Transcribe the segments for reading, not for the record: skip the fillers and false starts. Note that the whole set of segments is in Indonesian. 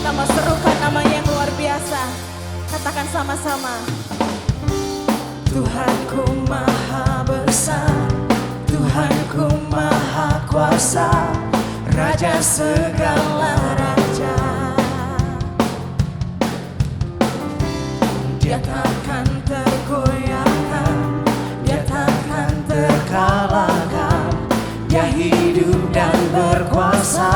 Sama serukan namanya yang luar biasa. Katakan sama-sama. Tuhanku maha besar, Tuhanku maha kuasa, Raja segala raja. Dia takkan tergoyahkan, dia takkan terkalahkan, dia hidup dan berkuasa.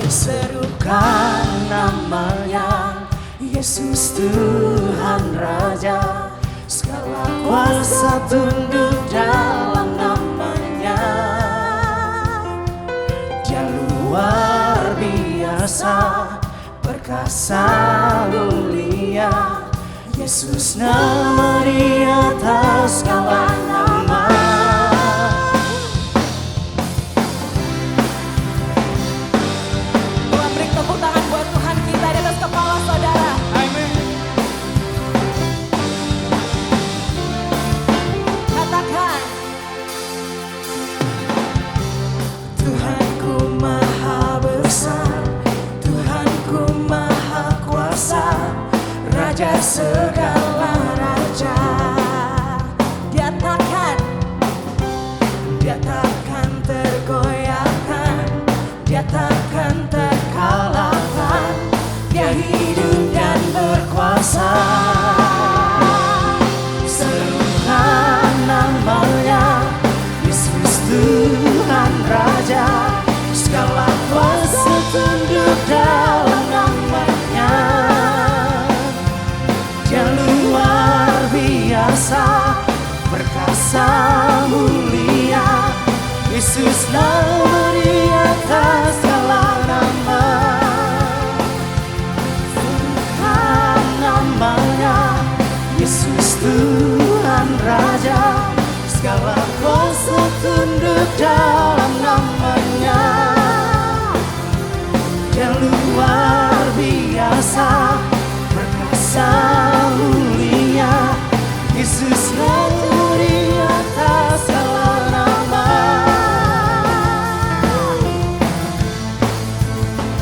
Serukan namanya, Yesus Tuhan Raja, segala kuasa tunduk dalam namanya. Dia luar biasa, perkasa mulia, Yesus nama di atas segala nama. Beri tepuk tangan buat Tuhan kita di atas kepala saudara. Amin. Katakan, Tuhanku maha besar, Tuhanku maha kuasa, Raja segala raja. Dia takkan tergoyahkan, dia takkan terkalahkan, dia hidup dan berkuasa. Serukan namanya, Yesus Tuhan Raja, segala kuasa tunduk dalam namanya. Dia luar biasa, perkasa mulia, Yesus nama di atas segala nama. Serukan namanya, Yesus Tuhan Raja, segala kuasa tunduk dalam namanya. Dia luar biasa, perkasa mulia, Yesus nama di atas segala nama.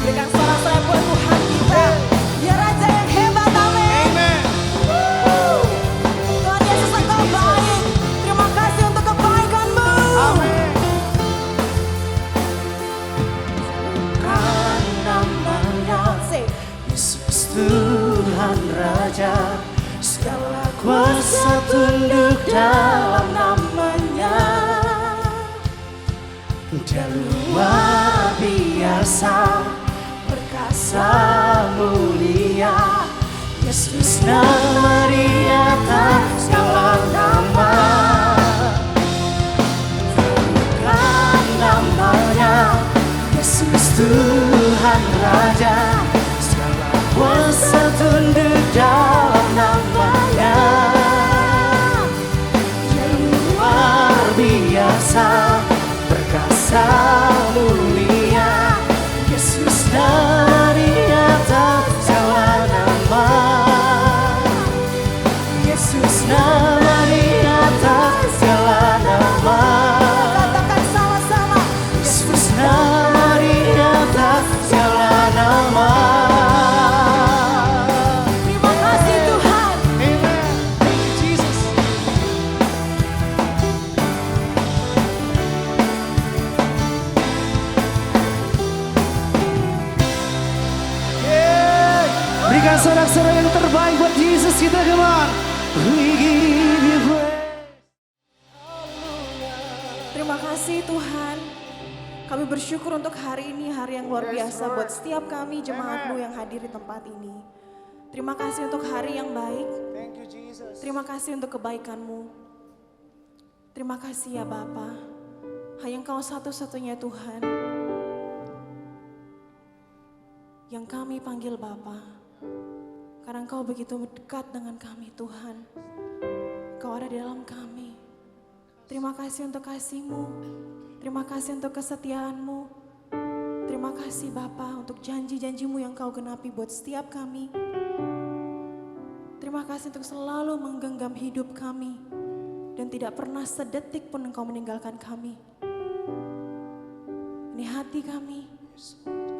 Berikan sorak-sorai buat Tuhan kita. Dia Raja yang hebat, amin. Tuhan Yesus Engkau baik. Terima kasih untuk kebaikan-Mu. Amin. Kan namanya, Yesus Tuhan Raja, segala kuasa tunduk dalam namanya. Dia luar biasa, perkasa mulia, Yesus nama di atas segala nama. Serukan namanya, Yesus Tuhan Raja, segala kuasa tunduk dalam namanya. Dia luar biasa, perkasa mulia, Yesus nama di atas segala nama. Yesus nama di atas segala nama. Katakan sama-sama, Yesus nama di atas segala nama. Terima kasih Tuhan. Amen. Thank you, Jesus. Yeay. Berikan sorak-sorai yang terbaik buat Yesus kita, come on. We give you praise. Terima kasih Tuhan. Kami bersyukur untuk hari ini, hari yang luar biasa buat setiap kami jemaat-Mu yang hadir di tempat ini. Terima kasih untuk hari yang baik. Thank you, Jesus. Terima kasih untuk kebaikan-Mu. Terima kasih ya Bapa. Hanya Engkau satu-satunya Tuhan yang kami panggil Bapa. Karena Engkau begitu dekat dengan kami Tuhan. Engkau ada di dalam kami. Terima kasih untuk kasih-Mu. Terima kasih untuk kesetiaan-Mu. Terima kasih Bapa untuk janji-janji-Mu yang Kau genapi buat setiap kami. Terima kasih untuk selalu menggenggam hidup kami. Dan tidak pernah sedetik pun Engkau meninggalkan kami. Ini hati kami,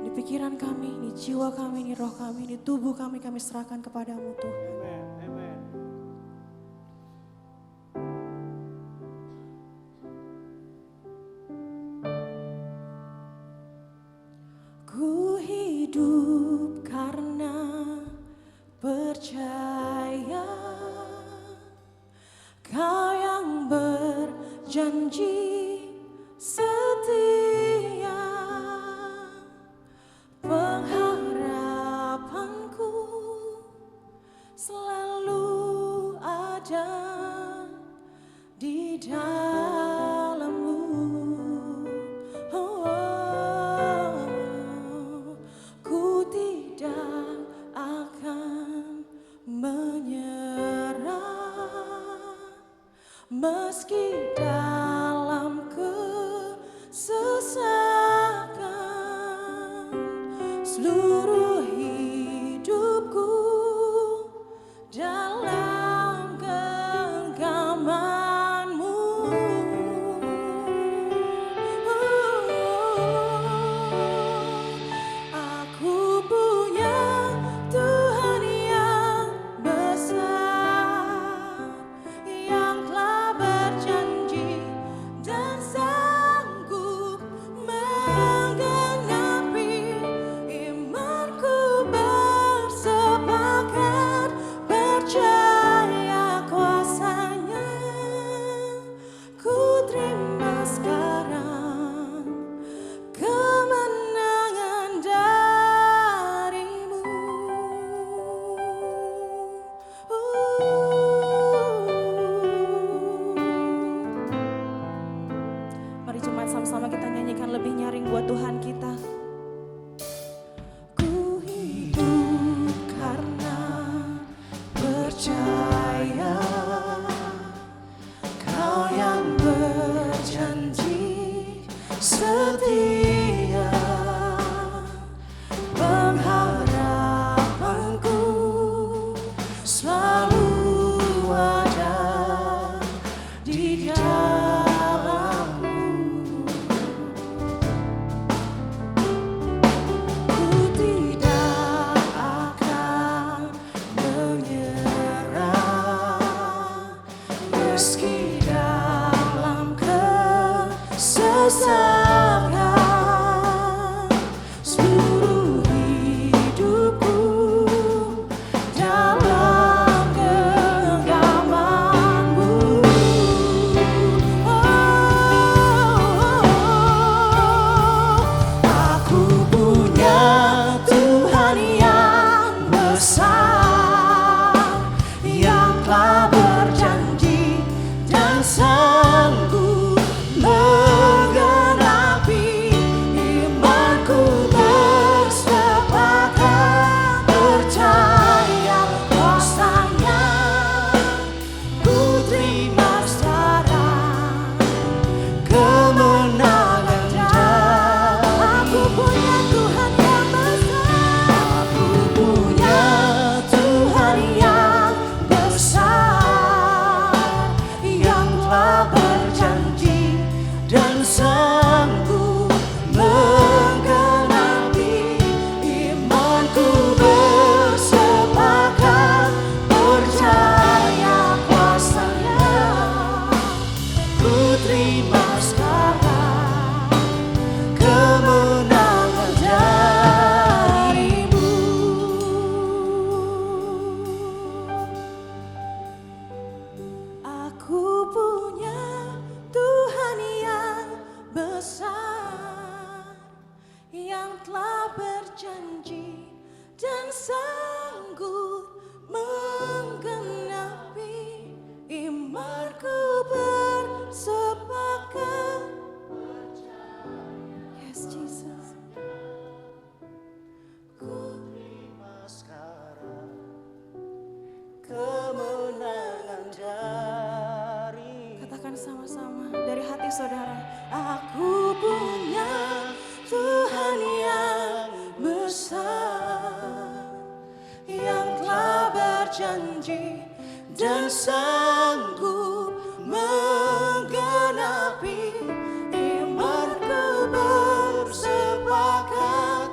ini pikiran kami, ini jiwa kami, ini roh kami, ini tubuh kami serahkan kepadamu Tuhan. Ku hidup karena percaya Kau yang berjanji setia, pengharapanku selalu ada di dalam-Mu. Ku tidak akan menyerah meski dalam kesesakan. Seluruh hidupku dalam genggaman-Mu. Aku punya Tuhan yang besar, yang telah berjanji dan sanggup menggenapi. Imanku bersepakat percaya kuasa-Nya. Ku terima sekarang kemenangan dari-Mu. Mari jemaat sama-sama kita nyanyikan lebih nyaring buat Tuhan kita. Ku hidup karena percaya Kau yang berjanji setia, pengharapanku selalu ada di dalam-Mu. Ku tidak akan menyerah meski dalam kesesakan. Seluruh hidupku dalam genggaman-Mu. Aku punya Tuhan yang besar, yang telah berjanji dan sanggup menggenapi. Imanku bersepakat percaya kuasa-Nya. Ku terima sekarang kemenangan dari. Aku punya Tuhan yang besar. Aku punya Tuhan yang besar, yang telah berjanji dan sanggup menggenapi. Imanku bersepakat percaya kuasa-Nya. Ku terima sekarang kemenangan dari-Mu. Aku punya Tuhan yang besar, yang telah berjanji dan sanggup menggenapi. Imanku bersepakat. Yes, Jesus. Ku terima sekarang kemenangan dari. Katakan sama-sama dari hati saudara. Aku punya Tuhan yang besar, yang telah berjanji dan sanggup menggenapi. Imanku bersepakat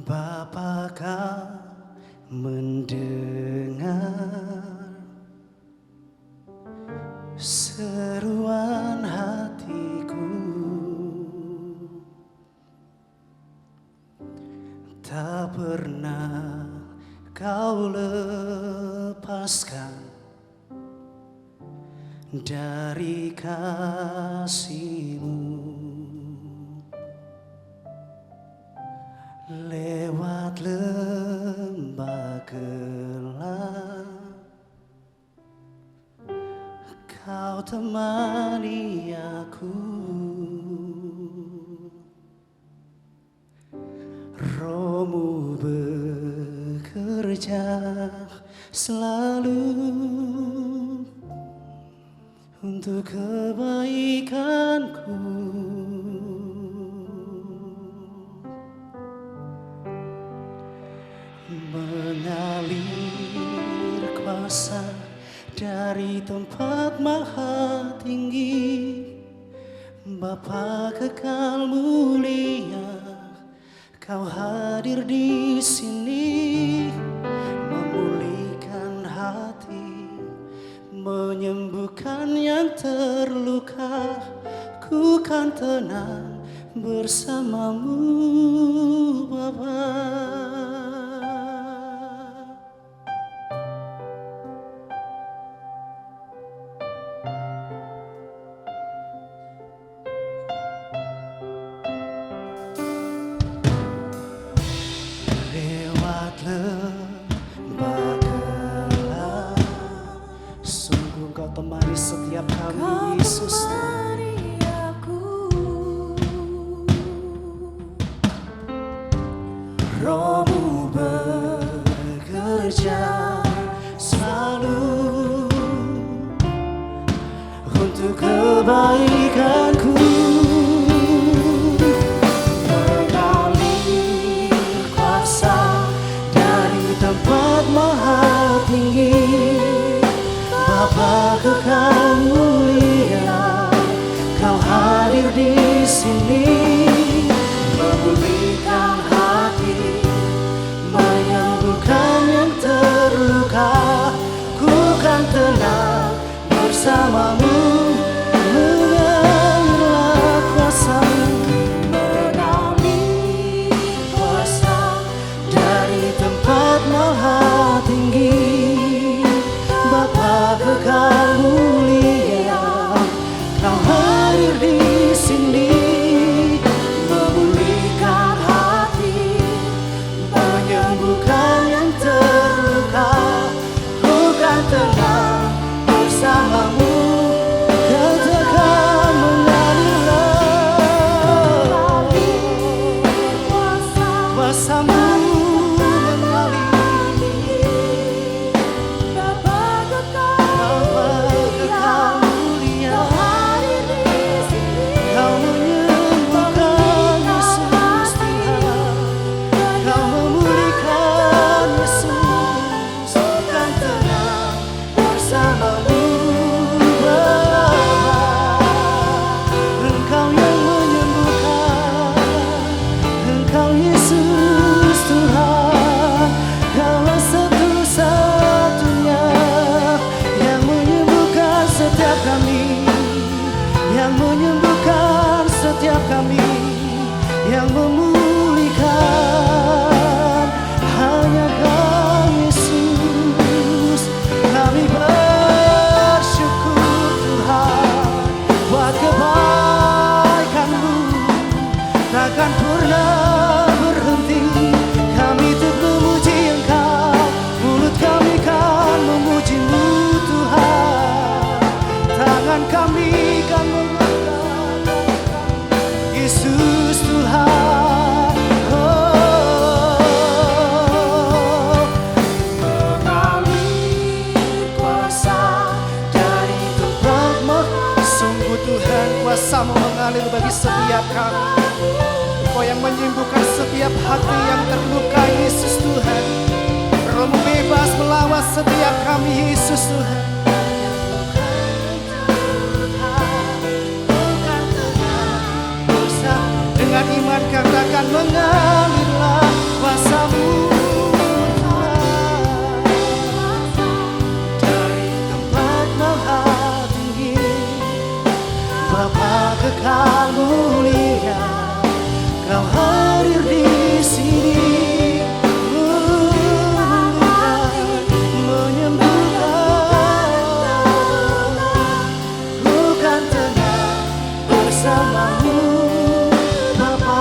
Bapa, kau mendengar seruan hatiku, tak pernah kau lepaskan dari kasih-Mu. Lewat lembah gelap kau temani aku, Roh-Mu bekerja selalu untuk kebaikanku. Mengalir kuasa dari tempat maha tinggi, Bapa kekal mulia, kau hadir di sini, memulihkan hati, menyembuhkan yang terluka. Ku kan tenang bersama-Mu, Bapa. Lewat lembah gelap, sungguh Kau temani setiap kami, Yesus. Roh-Mu bekerja selalu untuk kebaikanku. Mengalir kuasa dari tempat maha tinggi, Bapa kekal mulia, kau hadir di sini, memulihkan hati, menyembuhkan yang terluka. Ku kan tenang bersama-Mu, mengalirlah kuasa-Mu. Mengalir kuasa dari tempat maha tinggi, Bapa kekal mulia, kau hadir di sini, memulihkan hati, menyembuhkan yang terluka. Ku kan tenang bersama-Mu, katakan mengalirlah kuasa-Mu mengalir. Bapa kekal mulia, kau menyembuhkan Yesus Tuhan, kau memulihkan Yesus, kan tenang bersama-Mu, Bapa. Engkau yang menyembuhkan, Engkau Yesus Tuhan, Kaulah satu-satunya yang menyembuhkan setiap kami, yang menyembuhkan setiap kami, yang memulihkan hanya Kau Yesus. Kami bersyukur Tuhan buat kebaikan-Mu, takkan pernah berhenti kami untuk memuji Engkau. Mulut kami kan memuji-Mu Tuhan, tangan kami kan mengangkat Yesus Tuhan. Mengalir kuasa dari tempat maha. Sungguh Tuhan, kuasa-Mu mengalir bagi setiap kami. Kau yang menyembuhkan setiap hati yang terluka, Yesus Tuhan. Roh-Mu bebas melawan setiap kami, Yesus Tuhan. Dengan iman katakan mengalirlah kuasa kekal mulia, Kau hadir di sini, memulihkan, menyembuhkan. Ku kan tenang bersamamu, Bapa.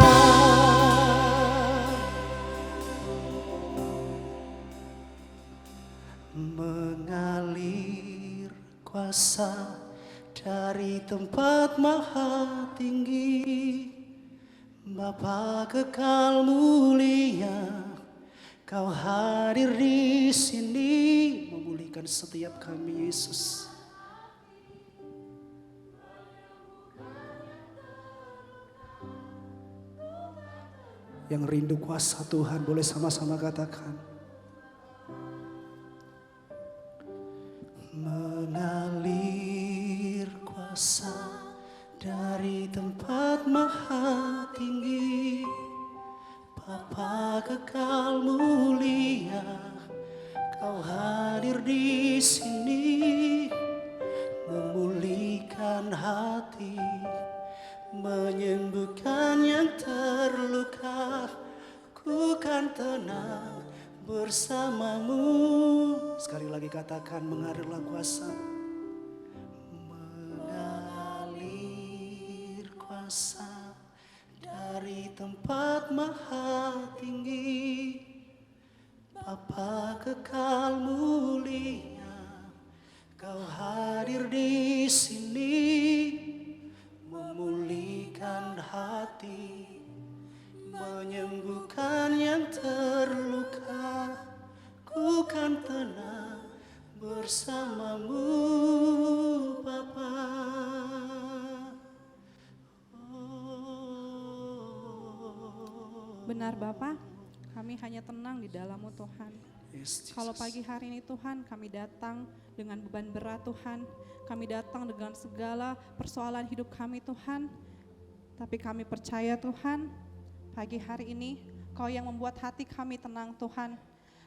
Mengalir kuasa dari tempat maha tinggi, Bapa kekal mulia, Kau hadir di sini, memulihkan setiap kami, Yesus. Yang rindu kuasa Tuhan boleh sama-sama katakan. Mengalir kuasa dari tempat maha tinggi, Bapa kekal mulia, Kau hadir di sini, memulihkan hati, menyembuhkan yang terluka. Ku kan tenang bersamamu. Sekali lagi katakan, mengalirlah kuasa. Mengalir kuasa dari tempat maha tinggi, Bapa kekal mulia, Kau hadir di sini, memulihkan hati, menyembuhkan yang terluka. Ku kan tenang bersamamu, Bapa. Benar Bapa, kami hanya tenang di dalam-Mu Tuhan. Yes, Kalau Jesus. pagi hari ini Tuhan, kami datang dengan beban berat Tuhan. Kami datang dengan segala persoalan hidup kami Tuhan. Tapi kami percaya Tuhan, pagi hari ini Kau yang membuat hati kami tenang Tuhan.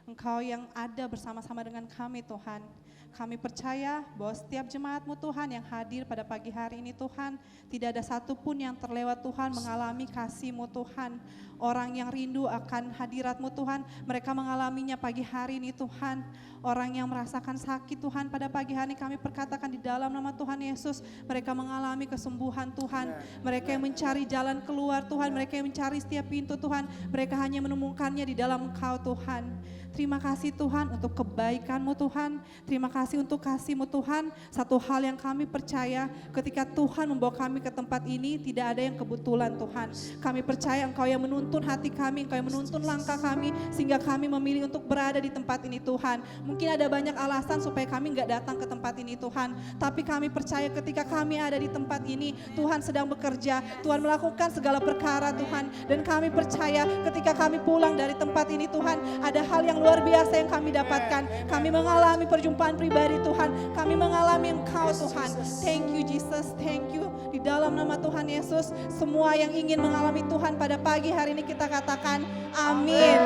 Engkau yang ada bersama-sama dengan kami Tuhan. Kami percaya bahwa setiap jemaat-Mu Tuhan yang hadir pada pagi hari ini Tuhan, tidak ada satupun yang terlewat Tuhan mengalami kasih-Mu Tuhan. Orang yang rindu akan hadirat-Mu Tuhan, mereka mengalaminya pagi hari ini Tuhan. Orang yang merasakan sakit Tuhan pada pagi hari ini kami perkatakan di dalam nama Tuhan Yesus, mereka mengalami kesembuhan Tuhan. Mereka yang mencari jalan keluar Tuhan, mereka yang mencari setiap pintu Tuhan, mereka hanya menemukannya di dalam Engkau Tuhan. Terima kasih Tuhan untuk kebaikan-Mu Tuhan. Terima kasih untuk kasih-Mu Tuhan. Satu hal yang kami percaya, ketika Tuhan membawa kami ke tempat ini, tidak ada yang kebetulan Tuhan. Kami percaya Engkau yang menuntun hati kami, Engkau yang menuntun langkah kami, sehingga kami memilih untuk berada di tempat ini Tuhan. Mungkin ada banyak alasan supaya kami nggak datang ke tempat ini Tuhan. Tapi kami percaya ketika kami ada di tempat ini, Tuhan sedang bekerja, Tuhan melakukan segala perkara Tuhan. Dan kami percaya ketika kami pulang dari tempat ini Tuhan, ada hal yang luar biasa yang kami dapatkan. Kami mengalami perjumpaan pribadi Tuhan. Kami mengalami Engkau Tuhan. Thank you Jesus, thank you. Di dalam nama Tuhan Yesus, semua yang ingin mengalami Tuhan pada pagi hari ini kita katakan amin.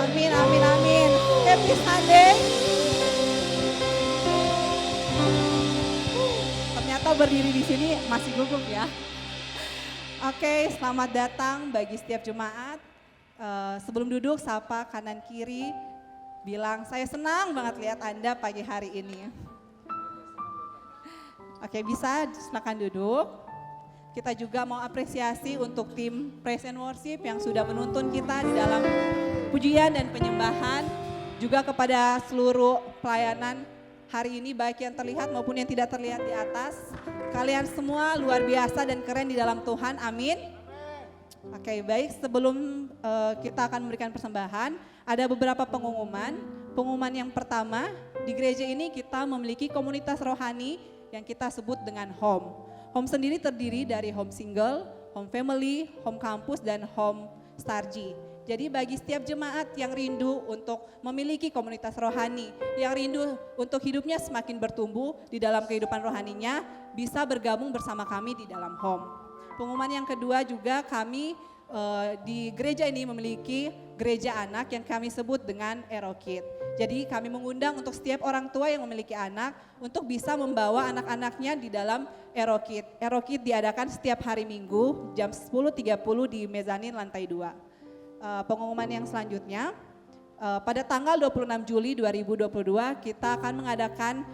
Amin, amin, amin. Happy Sunday. Ternyata berdiri di sini masih gugup ya. Oke, selamat datang bagi setiap jemaat. Sebelum duduk, sapa kanan kiri, bilang saya senang banget lihat Anda pagi hari ini. Oke, bisa silakan duduk. Kita juga mau apresiasi untuk tim Praise and Worship yang sudah menuntun kita di dalam pujian dan penyembahan. Juga kepada seluruh pelayanan hari ini, baik yang terlihat maupun yang tidak terlihat di atas. Kalian semua luar biasa dan keren di dalam Tuhan, amin. Oke, baik, sebelum kita akan memberikan persembahan, ada beberapa pengumuman. Pengumuman yang pertama, di gereja ini kita memiliki komunitas rohani yang kita sebut dengan home. Home sendiri terdiri dari home single, home family, home campus, dan home Starji. Jadi bagi setiap jemaat yang rindu untuk memiliki komunitas rohani, yang rindu untuk hidupnya semakin bertumbuh di dalam kehidupan rohaninya, bisa bergabung bersama kami di dalam home. Pengumuman yang kedua juga, kami di gereja ini memiliki gereja anak yang kami sebut dengan Erokid. Jadi kami mengundang untuk setiap orang tua yang memiliki anak untuk bisa membawa anak-anaknya di dalam Erokid. Erokid diadakan setiap hari Minggu jam 10.30 di mezanin lantai 2. Pengumuman yang selanjutnya, pada tanggal 26 Juli 2022 kita akan mengadakan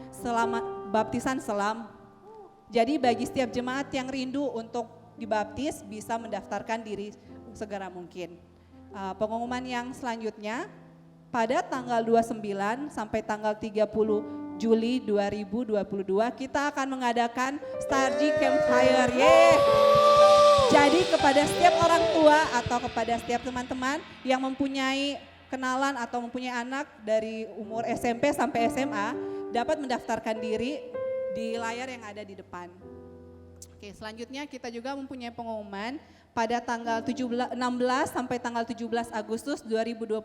baptisan selam. Jadi bagi setiap jemaat yang rindu untuk dibaptis bisa mendaftarkan diri segera mungkin. Pengumuman yang selanjutnya, pada tanggal 29 sampai tanggal 30 Juli 2022 kita akan mengadakan Starji Campfire. Jadi kepada setiap orang tua atau kepada setiap teman-teman yang mempunyai kenalan atau mempunyai anak dari umur SMP sampai SMA dapat mendaftarkan diri di layar yang ada di depan. Oke, selanjutnya kita juga mempunyai pengumuman pada tanggal 16 sampai tanggal 17 Agustus 2022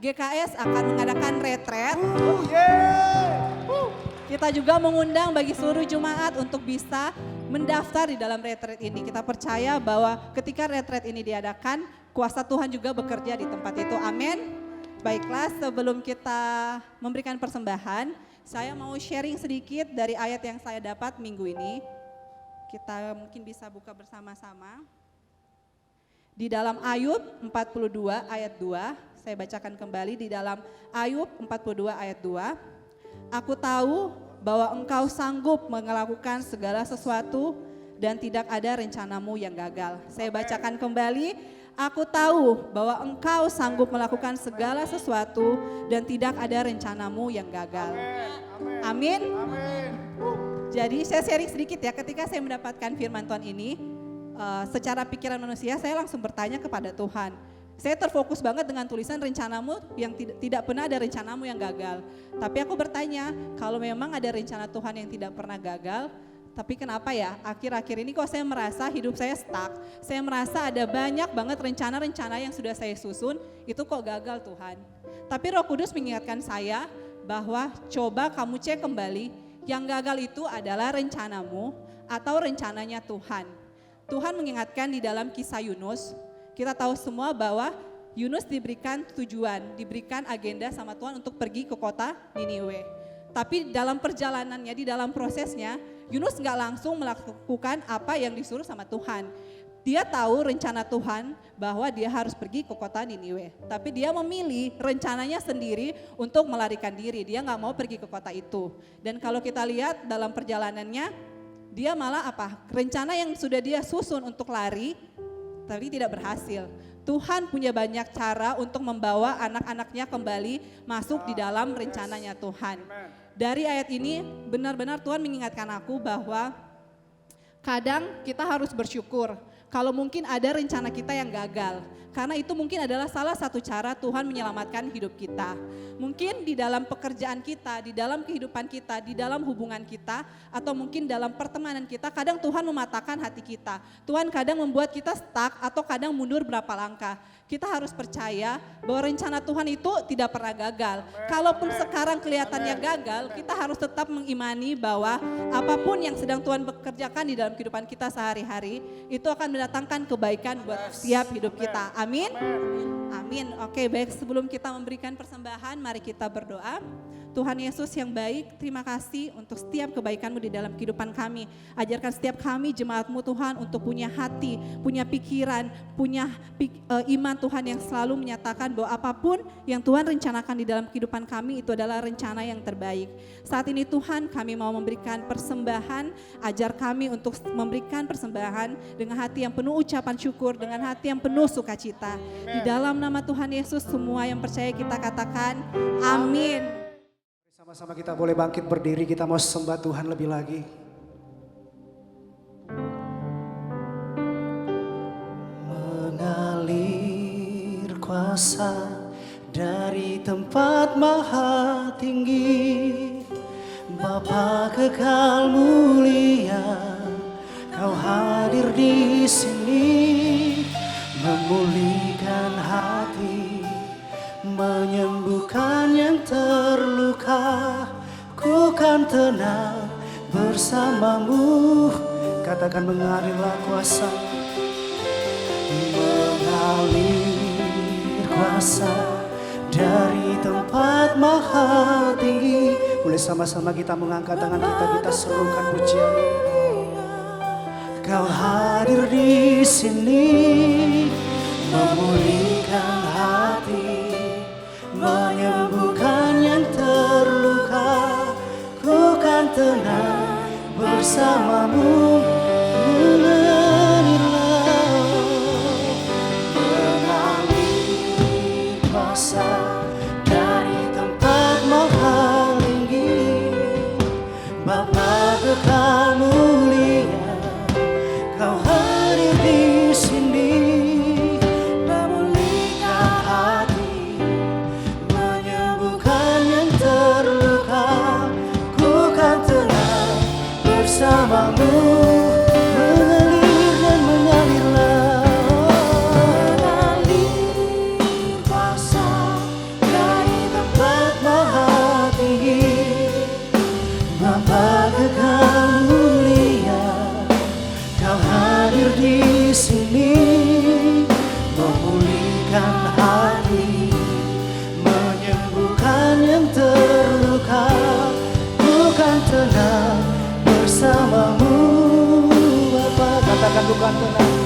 GKS akan mengadakan retret. Kita juga mengundang bagi seluruh jemaat untuk bisa mendaftar di dalam retret ini. Kita percaya bahwa ketika retret ini diadakan, kuasa Tuhan juga bekerja di tempat itu. Amin. Baiklah, sebelum kita memberikan persembahan, saya mau sharing sedikit dari ayat yang saya dapat minggu ini. Kita mungkin bisa buka bersama-sama. Di dalam Ayub 42 ayat 2, saya bacakan kembali di dalam Ayub 42 ayat 2. Aku tahu bahwa engkau sanggup melakukan segala sesuatu dan tidak ada rencanamu yang gagal. Saya bacakan kembali, aku tahu bahwa engkau sanggup melakukan segala sesuatu dan tidak ada rencanamu yang gagal. Amin. Jadi saya sharing sedikit ya, ketika saya mendapatkan firman Tuhan ini, secara pikiran manusia saya langsung bertanya kepada Tuhan. Saya terfokus banget dengan tulisan rencanamu yang tidak pernah ada rencanamu yang gagal. Tapi aku bertanya, kalau memang ada rencana Tuhan yang tidak pernah gagal, tapi kenapa ya akhir-akhir ini kok saya merasa hidup saya stuck. Saya merasa ada banyak banget rencana-rencana yang sudah saya susun, itu kok gagal Tuhan. Tapi Roh Kudus mengingatkan saya bahwa coba kamu cek kembali, yang gagal itu adalah rencanamu atau rencananya Tuhan. Tuhan mengingatkan di dalam kisah Yunus, kita tahu semua bahwa Yunus diberikan tujuan, diberikan agenda sama Tuhan untuk pergi ke kota Niniwe. Tapi dalam perjalanannya, di dalam prosesnya, Yunus nggak langsung melakukan apa yang disuruh sama Tuhan. Dia tahu rencana Tuhan bahwa dia harus pergi ke kota Niniwe. Tapi dia memilih rencananya sendiri untuk melarikan diri. Dia nggak mau pergi ke kota itu. Dan kalau kita lihat dalam perjalanannya, dia malah apa? Rencana yang sudah dia susun untuk lari, tapi tidak berhasil. Tuhan punya banyak cara untuk membawa anak-anaknya kembali masuk di dalam rencananya Tuhan. Dari ayat ini benar-benar Tuhan mengingatkan aku bahwa kadang kita harus bersyukur kalau mungkin ada rencana kita yang gagal. Karena itu mungkin adalah salah satu cara Tuhan menyelamatkan hidup kita. Mungkin di dalam pekerjaan kita, di dalam kehidupan kita, di dalam hubungan kita, atau mungkin dalam pertemanan kita, kadang Tuhan mematahkan hati kita. Tuhan kadang membuat kita stuck atau kadang mundur berapa langkah. Kita harus percaya bahwa rencana Tuhan itu tidak pernah gagal. Kalaupun sekarang kelihatannya gagal, kita harus tetap mengimani bahwa apapun yang sedang Tuhan bekerjakan di dalam kehidupan kita sehari-hari, itu akan mendatangkan kebaikan buat setiap hidup kita. Amin. Amin. Oke, baik, sebelum kita memberikan persembahan, mari kita berdoa. Tuhan Yesus yang baik, terima kasih untuk setiap kebaikan-Mu di dalam kehidupan kami. Ajarkan setiap kami jemaat-Mu Tuhan untuk punya hati, punya pikiran, punya iman Tuhan yang selalu menyatakan bahwa apapun yang Tuhan rencanakan di dalam kehidupan kami itu adalah rencana yang terbaik. Saat ini Tuhan, kami mau memberikan persembahan, ajar kami untuk memberikan persembahan dengan hati yang penuh ucapan syukur, dengan hati yang penuh sukacita. Di dalam nama Tuhan Yesus, semua yang percaya kita katakan amin. Sama-sama kita boleh bangkit berdiri, kita mau sembah Tuhan lebih lagi. Mengalir kuasa dari tempat maha tinggi, Bapa kekal mulia, Kau hadir di sini, memulihkan hati, menyembuhkan yang terluka. Ku kan tenang bersamamu. Katakan mengalirlah kuasa, mengalir berkuasa dari tempat maha tinggi. Boleh sama-sama kita mengangkat tangan kita serukan pujian. Kau hadir di sini, memulihkan hati, menyembuhkan yang terluka. Ku kan tenang bersamamu, mengalirlah, mengalir kuasa dari tempat maha tinggi. Bapa Kekal mulia, Kau hadir di sini, memulihkan hati, menyembuhkan yang terluka. Ku kan tenang bersamamu, mengalir dan mengalirlah, mengalir kuasa dari tempat maha tinggi. Bapa Kekal mulia, Kau hadir di sini, memulihkan hati, menyembuhkan yang terluka. Ku kan tenang bersamamu, Bapa. Katakan ku kan tenang,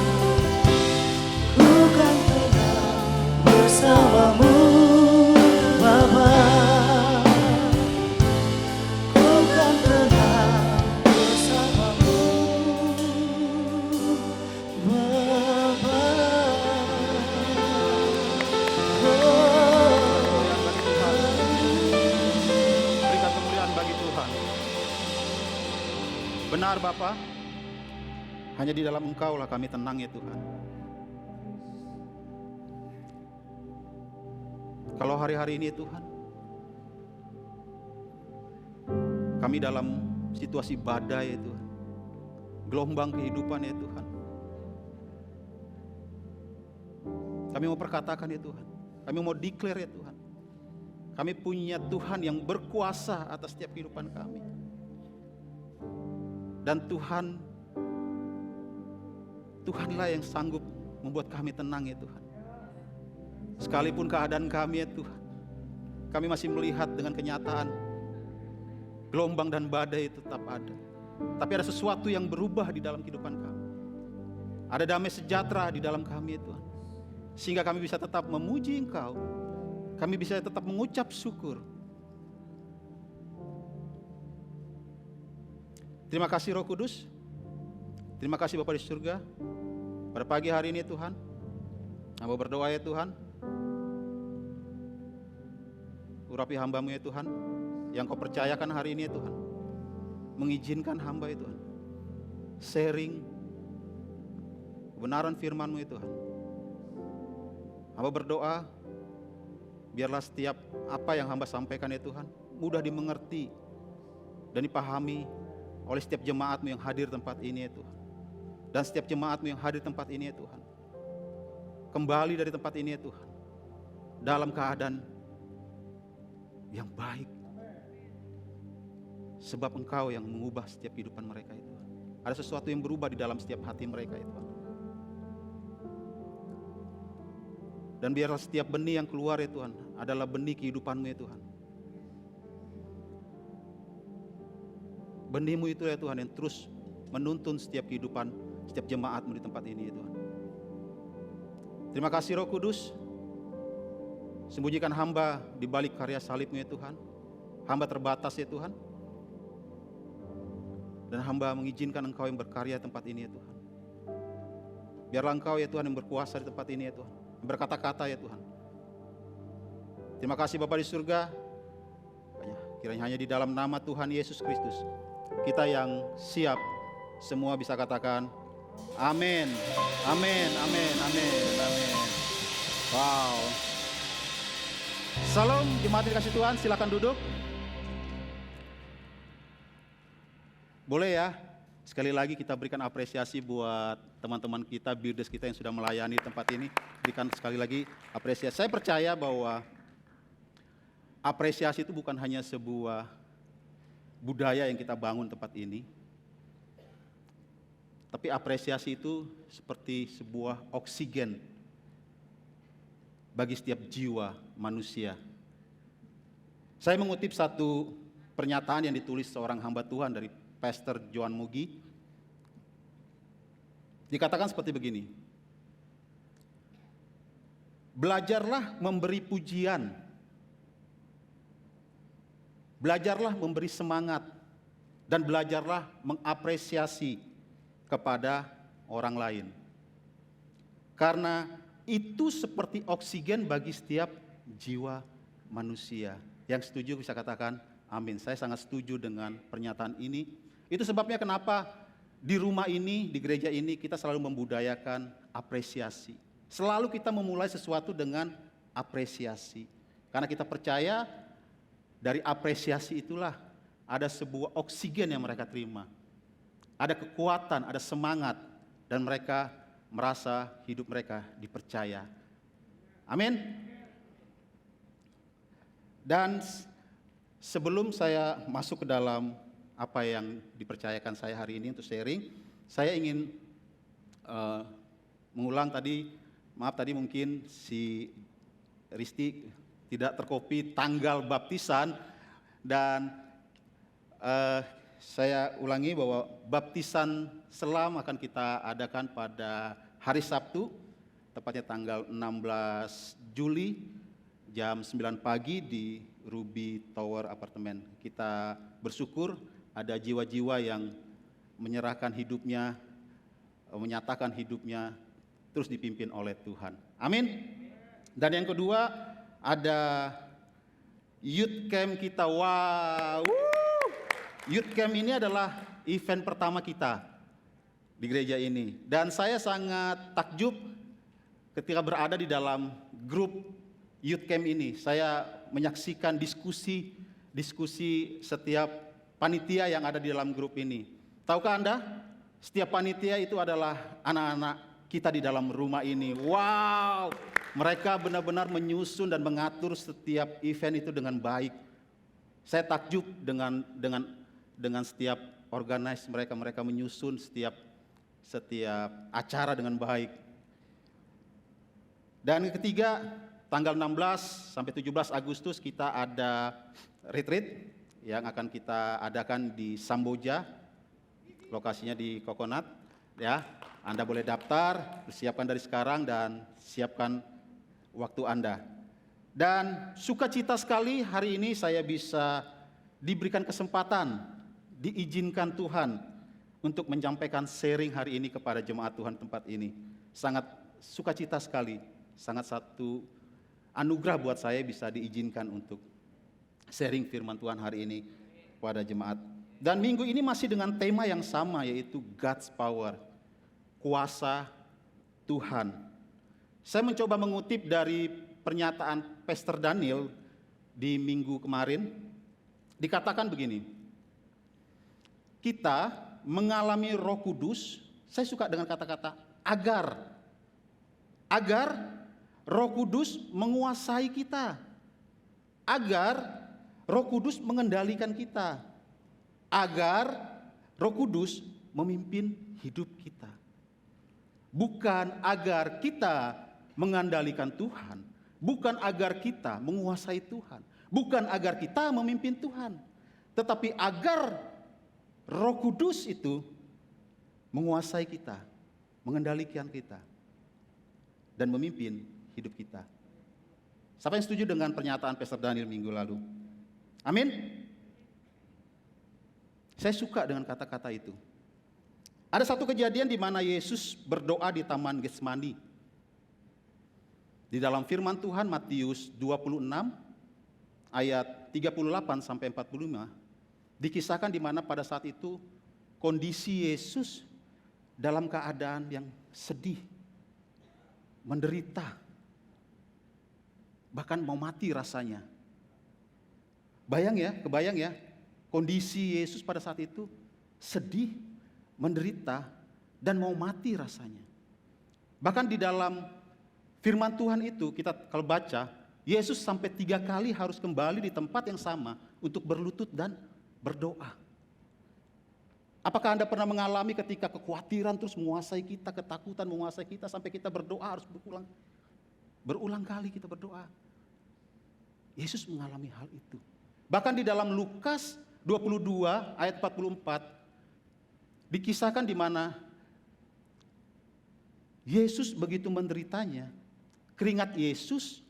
ku kan tenang bersamamu, Bapa. Ku kan tenang bersamamu, Bapa. Berikan kemuliaan bagi Tuhan. Benar Bapa, hanya di dalam Engkau lah kami tenang ya Tuhan. Kalau hari-hari ini Tuhan, kami dalam situasi badai ya Tuhan, gelombang kehidupan ya Tuhan. Kami mau perkatakan ya Tuhan, kami mau declare ya Tuhan, kami punya Tuhan yang berkuasa atas setiap kehidupan kami. Dan Tuhanlah yang sanggup membuat kami tenang ya Tuhan. Sekalipun keadaan kami ya Tuhan, kami masih melihat dengan kenyataan gelombang dan badai tetap ada. Tapi ada sesuatu yang berubah di dalam kehidupan kami. Ada damai sejahtera di dalam kami ya Tuhan. Sehingga kami bisa tetap memuji Engkau. Kami bisa tetap mengucap syukur. Terima kasih Roh Kudus. Terima kasih Bapa di surga. Pada pagi hari ini Tuhan, hamba berdoa ya Tuhan, urapi hamba-Mu ya Tuhan, yang Kau percayakan hari ini ya Tuhan, mengizinkan hamba ya Tuhan, sharing kebenaran firman-Mu ya Tuhan. Hamba berdoa, biarlah setiap apa yang hamba sampaikan ya Tuhan, mudah dimengerti dan dipahami oleh setiap jemaat-Mu yang hadir tempat ini ya Tuhan. Dan setiap jemaat-Mu yang hadir tempat ini ya Tuhan, kembali dari tempat ini ya Tuhan, dalam keadaan yang baik. Sebab Engkau yang mengubah setiap kehidupan mereka itu. Ada sesuatu yang berubah di dalam setiap hati mereka itu. Dan biarlah setiap benih yang keluar ya Tuhan adalah benih kehidupan-Mu ya Tuhan. Benih-Mu itu ya Tuhan yang terus menuntun setiap kehidupan, setiap jemaat-Mu di tempat ini ya Tuhan. Terima kasih Roh Kudus. Sembunyikan hamba di balik karya salib-Mu ya Tuhan. Hamba terbatas ya Tuhan. Dan hamba mengizinkan Engkau yang berkarya di tempat ini ya Tuhan. Biarlah Engkau ya Tuhan yang berkuasa di tempat ini ya Tuhan. Berkata-kata ya Tuhan. Terima kasih Bapa di surga. Kiranya hanya di dalam nama Tuhan Yesus Kristus, kita yang siap semua bisa katakan amin, amin, amin, amin, amin. Wow. Salam jemaat dikasih Tuhan, silakan duduk. Boleh ya, sekali lagi kita berikan apresiasi buat teman-teman kita, builders kita yang sudah melayani tempat ini. Berikan sekali lagi apresiasi. Saya percaya bahwa apresiasi itu bukan hanya sebuah budaya yang kita bangun tempat ini, tapi apresiasi itu seperti sebuah oksigen bagi setiap jiwa manusia. Saya mengutip satu pernyataan yang ditulis seorang hamba Tuhan dari Pastor Joan Mugi. Dikatakan seperti begini, belajarlah memberi pujian, belajarlah memberi semangat, dan belajarlah mengapresiasi kepada orang lain. Karena itu seperti oksigen bagi setiap jiwa manusia. Yang setuju bisa katakan amin. Saya sangat setuju dengan pernyataan ini. Itu sebabnya kenapa di rumah ini, di gereja ini kita selalu membudayakan apresiasi. Selalu kita memulai sesuatu dengan apresiasi. Karena kita percaya dari apresiasi itulah ada sebuah oksigen yang mereka terima. Ada kekuatan, ada semangat, dan mereka merasa hidup mereka dipercaya. Amin. Dan sebelum saya masuk ke dalam apa yang dipercayakan saya hari ini untuk sharing, saya ingin mengulang tadi, maaf tadi mungkin si Risti tidak terkopi tanggal baptisan, dan saya ulangi bahwa baptisan selam akan kita adakan pada hari Sabtu, tepatnya tanggal 16 Juli jam 9 pagi di Ruby Tower Apartemen. Kita bersyukur ada jiwa-jiwa yang menyerahkan hidupnya, menyatakan hidupnya terus dipimpin oleh Tuhan. Amin. Dan yang kedua ada Youth Camp kita. Wow. Youth Camp ini adalah event pertama kita di gereja ini. Dan saya sangat takjub ketika berada di dalam grup Youth Camp ini. Saya menyaksikan diskusi setiap panitia yang ada di dalam grup ini. Tahukah Anda, setiap panitia itu adalah anak-anak kita di dalam rumah ini. Wow, mereka benar-benar menyusun dan mengatur setiap event itu dengan baik. Saya takjub dengan setiap organize mereka menyusun setiap acara dengan baik. Dan yang ketiga, tanggal 16 sampai 17 Agustus kita ada retreat yang akan kita adakan di Samboja, lokasinya di Coconut, ya. Anda boleh daftar, persiapkan dari sekarang dan siapkan waktu Anda. Dan sukacita sekali hari ini saya bisa diberikan kesempatan, diizinkan Tuhan untuk menyampaikan sharing hari ini kepada jemaat Tuhan tempat ini. Sangat sukacita sekali, sangat satu anugerah buat saya bisa diizinkan untuk sharing firman Tuhan hari ini kepada jemaat. Dan minggu ini masih dengan tema yang sama, yaitu God's Power, kuasa Tuhan. Saya mencoba mengutip dari pernyataan Pastor Daniel di minggu kemarin. Dikatakan begini, kita mengalami Roh Kudus, saya suka dengan kata-kata agar Roh Kudus menguasai kita, agar Roh Kudus mengendalikan kita, agar Roh Kudus memimpin hidup kita. Bukan agar kita mengandalkan Tuhan, bukan agar kita menguasai Tuhan, bukan agar kita memimpin Tuhan, tetapi agar Roh Kudus itu menguasai kita, mengendalikan kita, dan memimpin hidup kita. Siapa yang setuju dengan pernyataan Pastor Daniel minggu lalu? Amin. Saya suka dengan kata-kata itu. Ada satu kejadian di mana Yesus berdoa di Taman Getsemani. Di dalam firman Tuhan Matius 26 ayat 38 sampai 45 dikisahkan di mana pada saat itu kondisi Yesus dalam keadaan yang sedih, menderita, bahkan mau mati rasanya. Kebayang ya, kondisi Yesus pada saat itu sedih, menderita, dan mau mati rasanya. Bahkan di dalam firman Tuhan itu kita kalau baca, Yesus sampai 3 kali harus kembali di tempat yang sama untuk berlutut dan berdoa. Apakah Anda pernah mengalami ketika kekhawatiran terus menguasai kita, ketakutan menguasai kita sampai kita berdoa harus berulang? Berulang kali kita berdoa. Yesus mengalami hal itu. Bahkan di dalam Lukas 22 ayat 44 dikisahkan di mana Yesus begitu menderitanya, keringat Yesus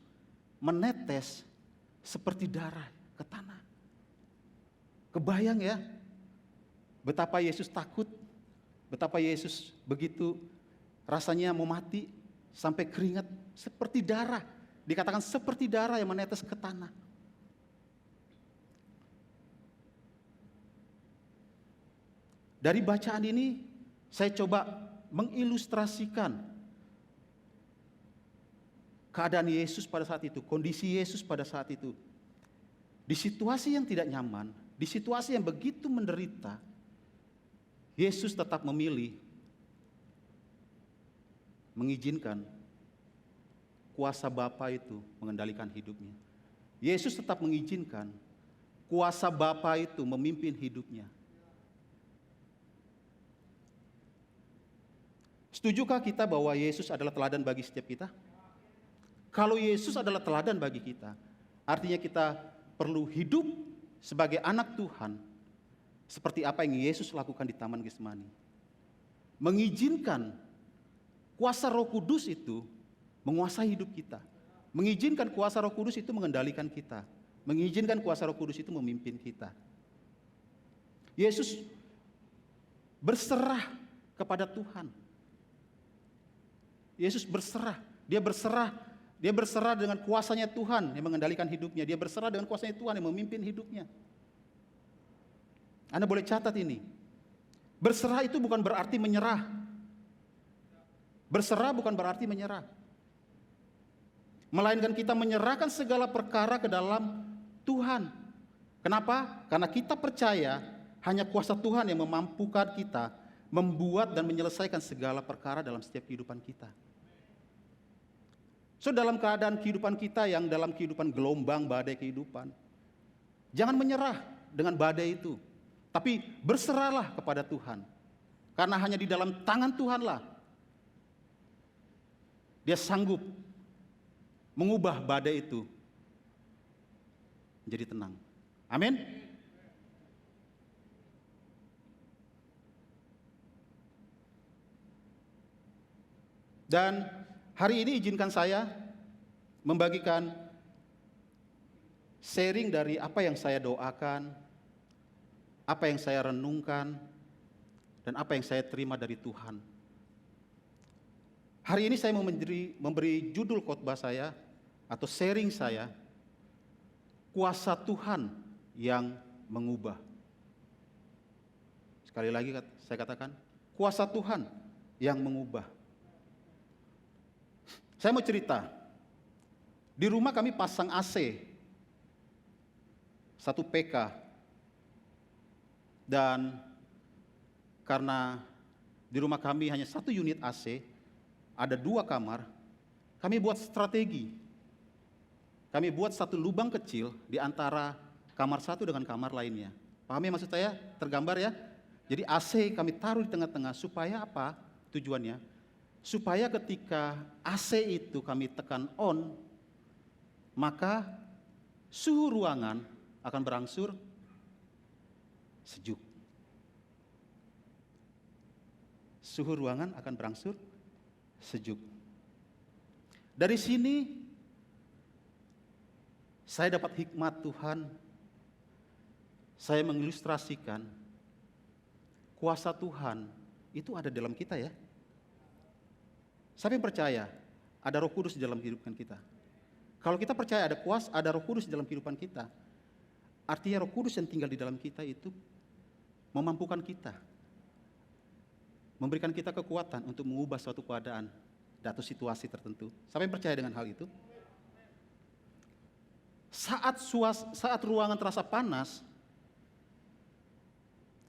menetes seperti darah ke tanah. Kebayang ya, betapa Yesus takut, betapa Yesus begitu rasanya mau mati, sampai keringat seperti darah, dikatakan seperti darah yang menetes ke tanah. Dari bacaan ini saya coba mengilustrasikan keadaan Yesus pada saat itu, kondisi Yesus pada saat itu. Di situasi yang tidak nyaman, di situasi yang begitu menderita, Yesus tetap memilih mengizinkan kuasa Bapa itu mengendalikan hidupnya. Yesus tetap mengizinkan kuasa Bapa itu memimpin hidupnya. Setujukah kita bahwa Yesus adalah teladan bagi setiap kita? Kalau Yesus adalah teladan bagi kita, artinya kita perlu hidup sebagai anak Tuhan seperti apa yang Yesus lakukan di Taman Getsemani. Mengizinkan kuasa Roh Kudus itu menguasai hidup kita. Mengizinkan kuasa Roh Kudus itu mengendalikan kita. Mengizinkan kuasa Roh Kudus itu memimpin kita. Yesus berserah kepada Tuhan. Yesus berserah, dia berserah dengan kuasanya Tuhan yang mengendalikan hidupnya. Dia berserah dengan kuasanya Tuhan yang memimpin hidupnya. Anda boleh catat ini. Berserah itu bukan berarti menyerah. Berserah bukan berarti menyerah. Melainkan kita menyerahkan segala perkara ke dalam Tuhan. Kenapa? Karena kita percaya hanya kuasa Tuhan yang memampukan kita membuat dan menyelesaikan segala perkara dalam setiap kehidupan kita. So, dalam keadaan kehidupan kita yang dalam kehidupan gelombang badai kehidupan, jangan menyerah dengan badai itu, tapi berserahlah kepada Tuhan. Karena hanya di dalam tangan Tuhanlah Dia sanggup mengubah badai itu menjadi tenang. Amin. Dan hari ini izinkan saya membagikan sharing dari apa yang saya doakan, apa yang saya renungkan, dan apa yang saya terima dari Tuhan. Hari ini saya mau memberi judul khotbah saya atau sharing saya, kuasa Tuhan yang mengubah. Sekali lagi saya katakan, kuasa Tuhan yang mengubah. Saya mau cerita, di rumah kami pasang AC, 1 PK, dan karena di rumah kami hanya 1 unit AC, ada 2 kamar, kami buat strategi. Kami buat 1 lubang kecil di antara kamar 1 dengan kamar lainnya. Pahami maksud saya? Tergambar ya? Jadi AC kami taruh di tengah-tengah supaya apa tujuannya? Supaya ketika AC itu kami tekan on, maka suhu ruangan akan berangsur sejuk. Suhu ruangan akan berangsur sejuk. Dari sini saya dapat hikmat Tuhan. Saya mengilustrasikan kuasa Tuhan itu ada dalam kita ya. Siapa yang percaya ada Roh Kudus di dalam kehidupan kita? Kalau kita percaya ada kuasa, ada Roh Kudus di dalam kehidupan kita, artinya Roh Kudus yang tinggal di dalam kita itu memampukan kita, memberikan kita kekuatan untuk mengubah suatu keadaan atau situasi tertentu. Siapa yang percaya dengan hal itu? Saat ruangan terasa panas,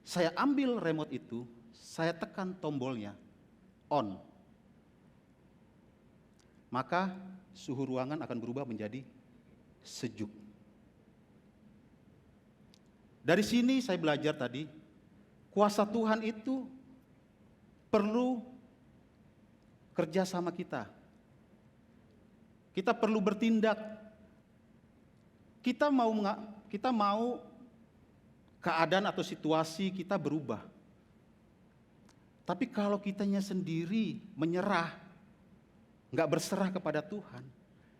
saya ambil remote itu, saya tekan tombolnya, on. Maka suhu ruangan akan berubah menjadi sejuk. Dari sini saya belajar tadi, kuasa Tuhan itu perlu kerja sama kita. Kita perlu bertindak. Kita mau keadaan atau situasi kita berubah. Tapi kalau kitanya sendiri menyerah, nggak berserah kepada Tuhan,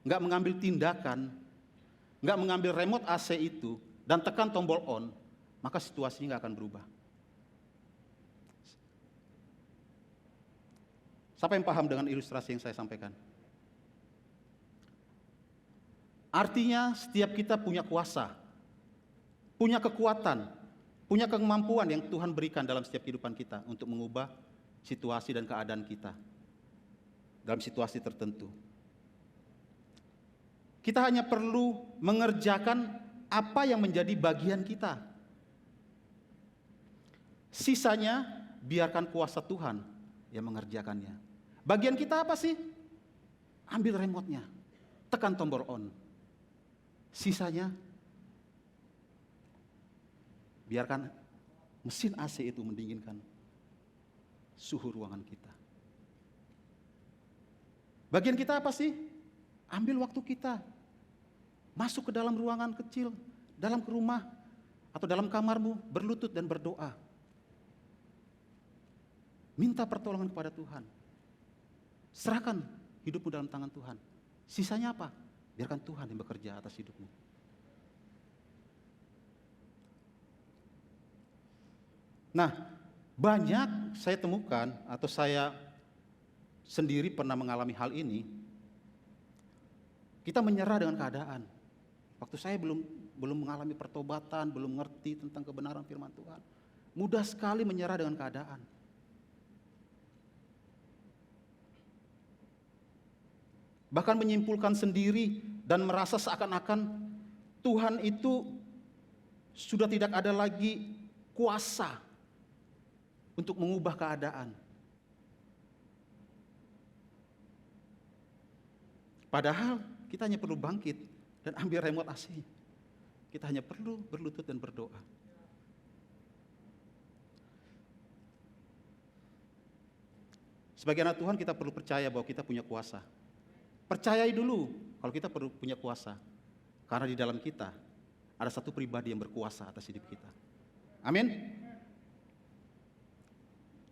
nggak mengambil tindakan, nggak mengambil remote AC itu dan tekan tombol on, maka situasinya nggak akan berubah. Siapa yang paham dengan ilustrasi yang saya sampaikan? Artinya setiap kita punya kuasa, punya kekuatan, punya kemampuan yang Tuhan berikan dalam setiap kehidupan kita untuk mengubah situasi dan keadaan kita dalam situasi tertentu. Kita hanya perlu mengerjakan apa yang menjadi bagian kita. Sisanya biarkan kuasa Tuhan yang mengerjakannya. Bagian kita apa sih? Ambil remote-nya, tekan tombol on. Sisanya biarkan mesin AC itu mendinginkan suhu ruangan kita. Bagian kita apa sih? Ambil waktu kita, masuk ke dalam ruangan kecil, dalam rumah, atau dalam kamarmu, berlutut dan berdoa. Minta pertolongan kepada Tuhan. Serahkan hidupmu dalam tangan Tuhan. Sisanya apa? Biarkan Tuhan yang bekerja atas hidupmu. Nah, banyak saya temukan atau saya sendiri pernah mengalami hal ini. Kita menyerah dengan keadaan. Waktu saya belum mengalami pertobatan, belum mengerti tentang kebenaran firman Tuhan. Mudah sekali menyerah dengan keadaan. Bahkan menyimpulkan sendiri dan merasa seakan-akan Tuhan itu sudah tidak ada lagi kuasa untuk mengubah keadaan. Padahal kita hanya perlu bangkit dan ambil remote AC. Kita hanya perlu berlutut dan berdoa. Sebagai anak Tuhan kita perlu percaya bahwa kita punya kuasa. Percayai dulu kalau kita perlu punya kuasa. Karena di dalam kita ada satu pribadi yang berkuasa atas hidup kita. Amin.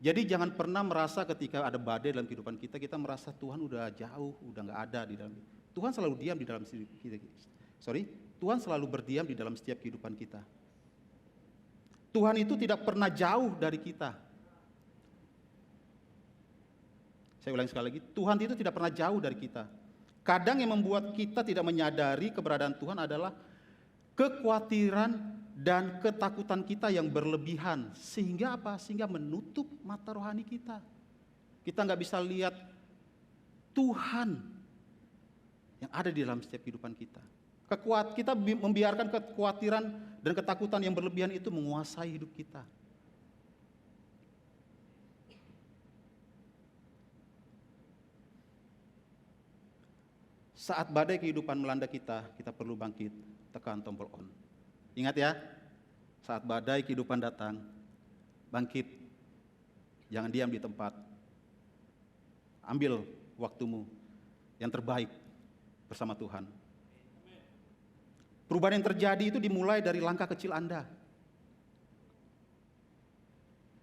Jadi jangan pernah merasa ketika ada badai dalam kehidupan kita, kita merasa Tuhan udah jauh, udah gak ada di dalam. Tuhan selalu diam di dalam Tuhan selalu berdiam di dalam setiap kehidupan kita. Tuhan itu tidak pernah jauh dari kita. Saya ulangi sekali lagi, Tuhan itu tidak pernah jauh dari kita. Kadang yang membuat kita tidak menyadari keberadaan Tuhan adalah kekhawatiran dan ketakutan kita yang berlebihan. Sehingga apa? Sehingga menutup mata rohani kita. Kita nggak bisa lihat Tuhan yang ada di dalam setiap kehidupan kita. Kita membiarkan kekhawatiran dan ketakutan yang berlebihan itu menguasai hidup kita. Saat badai kehidupan melanda kita, kita perlu bangkit, tekan tombol on. Ingat ya, saat badai kehidupan datang, bangkit, jangan diam di tempat. Ambil waktumu yang terbaik bersama Tuhan. Perubahan yang terjadi itu dimulai dari langkah kecil Anda.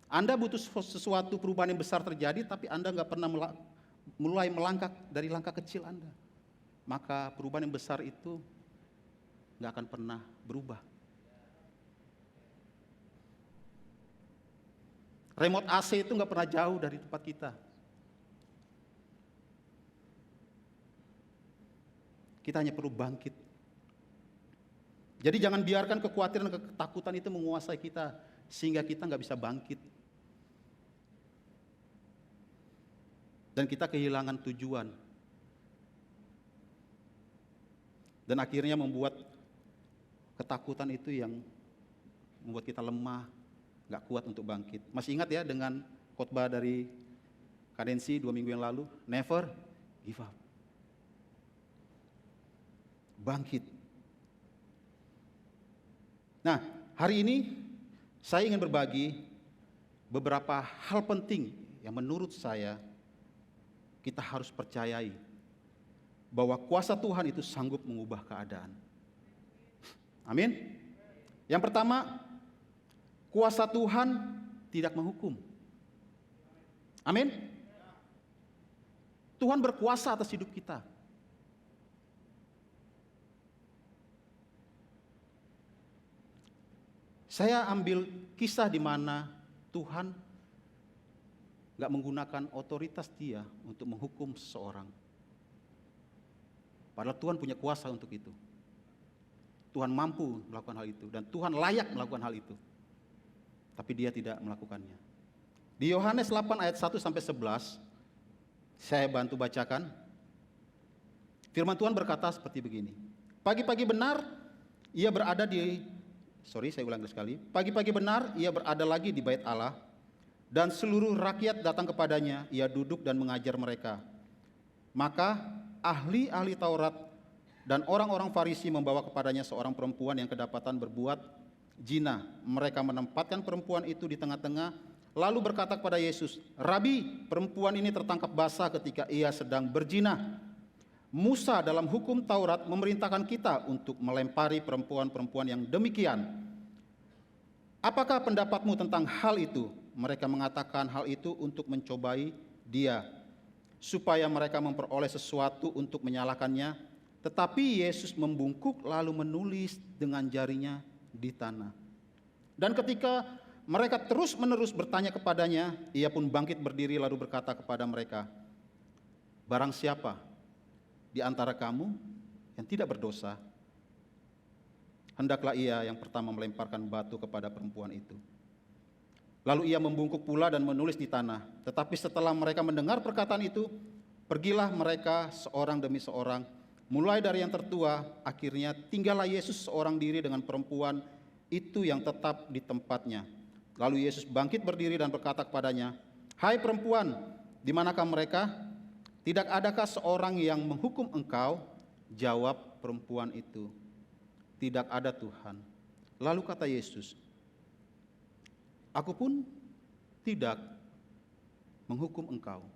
Anda butuh sesuatu perubahan yang besar terjadi, tapi Anda nggak pernah mulai melangkah dari langkah kecil Anda. Maka perubahan yang besar itu nggak akan pernah berubah. Remote AC itu nggak pernah jauh dari tempat kita. Kita hanya perlu bangkit. Jadi jangan biarkan kekhawatiran dan ketakutan itu menguasai kita sehingga kita nggak bisa bangkit. Dan kita kehilangan tujuan. Dan akhirnya membuat ketakutan itu yang membuat kita lemah, gak kuat untuk bangkit. Masih ingat ya dengan khotbah dari Kadensi 2 minggu yang lalu? Never give up. Bangkit. Nah, hari ini saya ingin berbagi beberapa hal penting yang menurut saya kita harus percayai bahwa kuasa Tuhan itu sanggup mengubah keadaan. Amin. Yang pertama, kuasa Tuhan tidak menghukum. Amin. Tuhan berkuasa atas hidup kita. Saya ambil kisah di mana Tuhan gak menggunakan otoritas Dia untuk menghukum seseorang. Padahal Tuhan punya kuasa untuk itu. Tuhan mampu melakukan hal itu dan Tuhan layak melakukan hal itu. Tapi Dia tidak melakukannya. Di Yohanes 8 ayat 1 sampai 11, saya bantu bacakan. Firman Tuhan berkata seperti begini. Pagi-pagi benar ia berada di Pagi-pagi benar ia berada lagi di bait Allah, dan seluruh rakyat datang kepadanya, ia duduk dan mengajar mereka. Maka ahli-ahli Taurat dan orang-orang Farisi membawa kepadanya seorang perempuan yang kedapatan berbuat zina. Mereka menempatkan perempuan itu di tengah-tengah, lalu berkata kepada Yesus, "Rabi, perempuan ini tertangkap basah ketika ia sedang berzina. Musa dalam hukum Taurat memerintahkan kita untuk melempari perempuan-perempuan yang demikian. Apakah pendapatmu tentang hal itu?" Mereka mengatakan hal itu untuk mencobai Dia, supaya mereka memperoleh sesuatu untuk menyalahkannya. Tetapi Yesus membungkuk lalu menulis dengan jarinya di tanah. Dan ketika mereka terus-menerus bertanya kepadanya, Ia pun bangkit berdiri lalu berkata kepada mereka, "Barang siapa di antara kamu yang tidak berdosa, hendaklah ia yang pertama melemparkan batu kepada perempuan itu." Lalu ia membungkuk pula dan menulis di tanah. Tetapi setelah mereka mendengar perkataan itu, pergilah mereka seorang demi seorang, mulai dari yang tertua. Akhirnya tinggallah Yesus seorang diri dengan perempuan itu yang tetap di tempatnya. Lalu Yesus bangkit berdiri dan berkata kepadanya, "Hai perempuan, di manakah mereka? Tidak adakah seorang yang menghukum engkau?" Jawab perempuan itu, "Tidak ada Tuhan." Lalu kata Yesus, "Aku pun tidak menghukum engkau.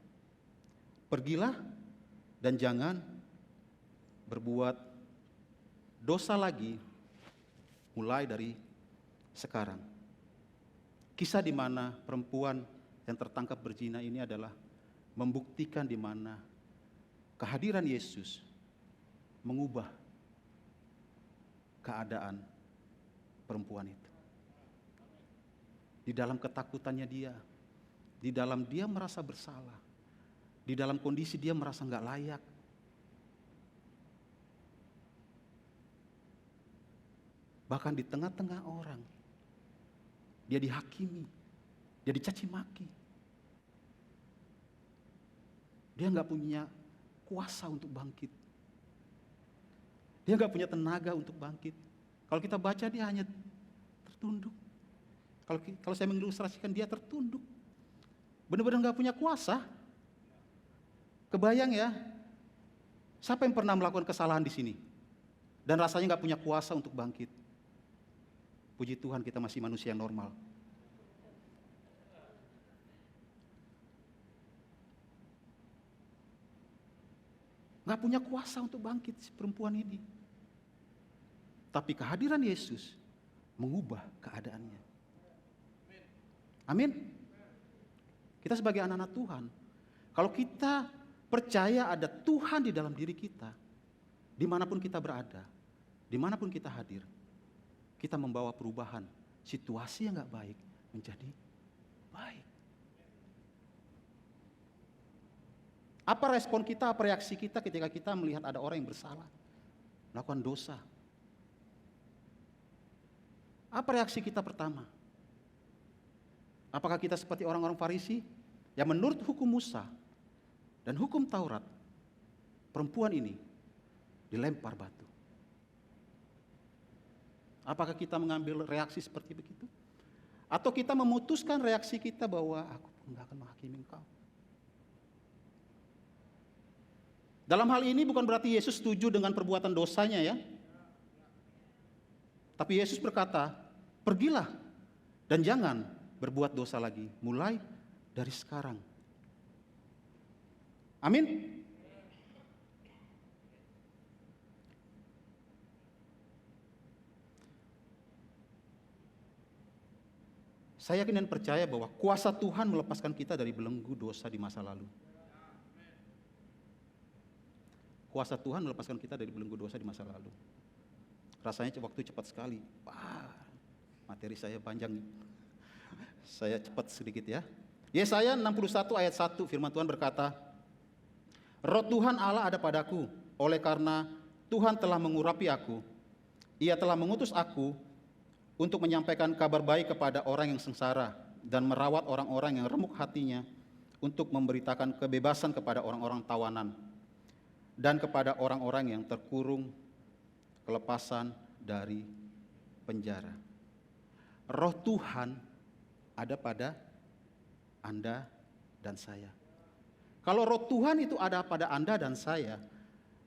Pergilah dan jangan berbuat dosa lagi mulai dari sekarang." Kisah di mana perempuan yang tertangkap berzina ini adalah membuktikan di mana kehadiran Yesus mengubah keadaan perempuan itu. Di dalam ketakutannya dia, di dalam dia merasa bersalah, di dalam kondisi dia merasa nggak layak, bahkan di tengah-tengah orang, dia dihakimi, dia dicaci maki. Dia nggak punya kuasa untuk bangkit. Dia nggak punya tenaga untuk bangkit. Kalau kita baca dia hanya tertunduk. Kalau saya mengilustrasikan dia tertunduk. Benar-benar nggak punya kuasa. Kebayang ya, siapa yang pernah melakukan kesalahan di sini? Dan rasanya nggak punya kuasa untuk bangkit. Puji Tuhan kita masih manusia yang normal. Nggak punya kuasa untuk bangkit si perempuan ini. Tapi kehadiran Yesus mengubah keadaannya. Amin. Kita sebagai anak-anak Tuhan, kalau kita percaya ada Tuhan di dalam diri kita, dimanapun kita berada, dimanapun kita hadir, kita membawa perubahan situasi yang gak baik menjadi baik. Apa respon kita, apa reaksi kita ketika kita melihat ada orang yang bersalah, melakukan dosa? Apa reaksi kita pertama? Apakah kita seperti orang-orang Farisi yang menurut hukum Musa dan hukum Taurat, perempuan ini dilempar batu? Apakah kita mengambil reaksi seperti begitu? Atau kita memutuskan reaksi kita bahwa aku pun gak akan menghakimi engkau? Dalam hal ini bukan berarti Yesus setuju dengan perbuatan dosanya ya. Tapi Yesus berkata, "Pergilah dan jangan berbuat dosa lagi, mulai dari sekarang." Amin. Saya yakin dan percaya bahwa kuasa Tuhan melepaskan kita dari belenggu dosa di masa lalu. Kuasa Tuhan melepaskan kita dari belenggu dosa di masa lalu. Rasanya waktu cepat sekali. Wah, materi saya panjang. Saya cepat sedikit ya. Yesaya 61 ayat 1 firman Tuhan berkata, Roh Tuhan Allah ada padaku, oleh karena Tuhan telah mengurapi aku. Ia telah mengutus aku untuk menyampaikan kabar baik kepada orang yang sengsara dan merawat orang-orang yang remuk hatinya, untuk memberitakan kebebasan kepada orang-orang tawanan dan kepada orang-orang yang terkurung kelepasan dari penjara. Roh Tuhan ada pada Anda dan saya. Kalau roh Tuhan itu ada pada Anda dan saya,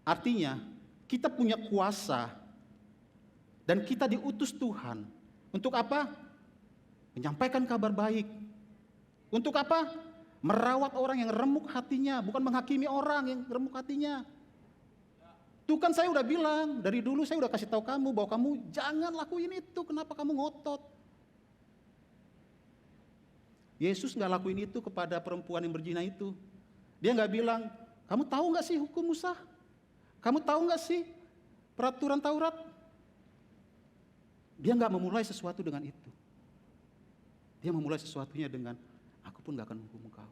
artinya kita punya kuasa dan kita diutus Tuhan. Untuk apa? Menyampaikan kabar baik. Untuk apa? Merawat orang yang remuk hatinya, bukan menghakimi orang yang remuk hatinya. Tuh kan saya udah bilang, dari dulu saya udah kasih tahu kamu bahwa kamu jangan lakuin itu, kenapa kamu ngotot? Yesus nggak lakuin itu kepada perempuan yang berzina itu. Dia nggak bilang, kamu tahu nggak sih hukum Musa? Kamu tahu nggak sih peraturan Taurat? Dia nggak memulai sesuatu dengan itu. Dia memulai sesuatunya dengan, aku pun nggak akan menghukum engkau.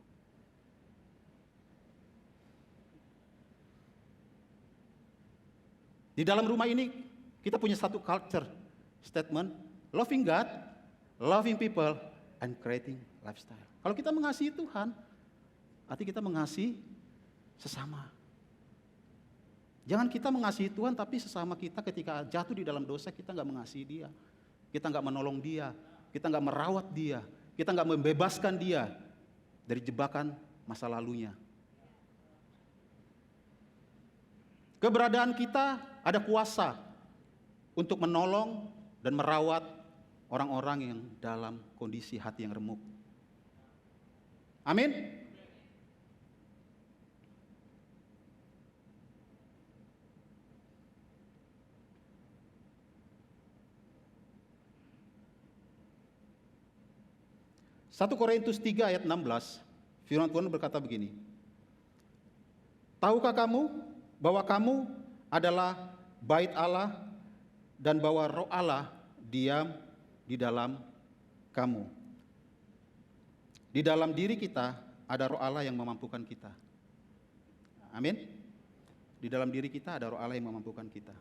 Di dalam rumah ini kita punya satu culture statement, loving God, loving people, and creating lifestyle. Kalau kita mengasihi Tuhan, arti kita mengasihi sesama. Jangan kita mengasihi Tuhan tapi sesama kita ketika jatuh di dalam dosa kita nggak mengasihi dia, kita nggak menolong dia, kita nggak merawat dia, kita nggak membebaskan dia dari jebakan masa lalunya. Keberadaan kita ada kuasa untuk menolong dan merawat orang-orang yang dalam kondisi hati yang remuk. Amin. Satu Korintus 3 ayat 16, firman Tuhan berkata begini. Tahukah kamu bahwa kamu adalah bait Allah dan bahwa Roh Allah diam di dalam kamu. Di dalam diri kita ada Roh Allah yang memampukan kita. Amin. Di dalam diri kita ada Roh Allah yang memampukan kita.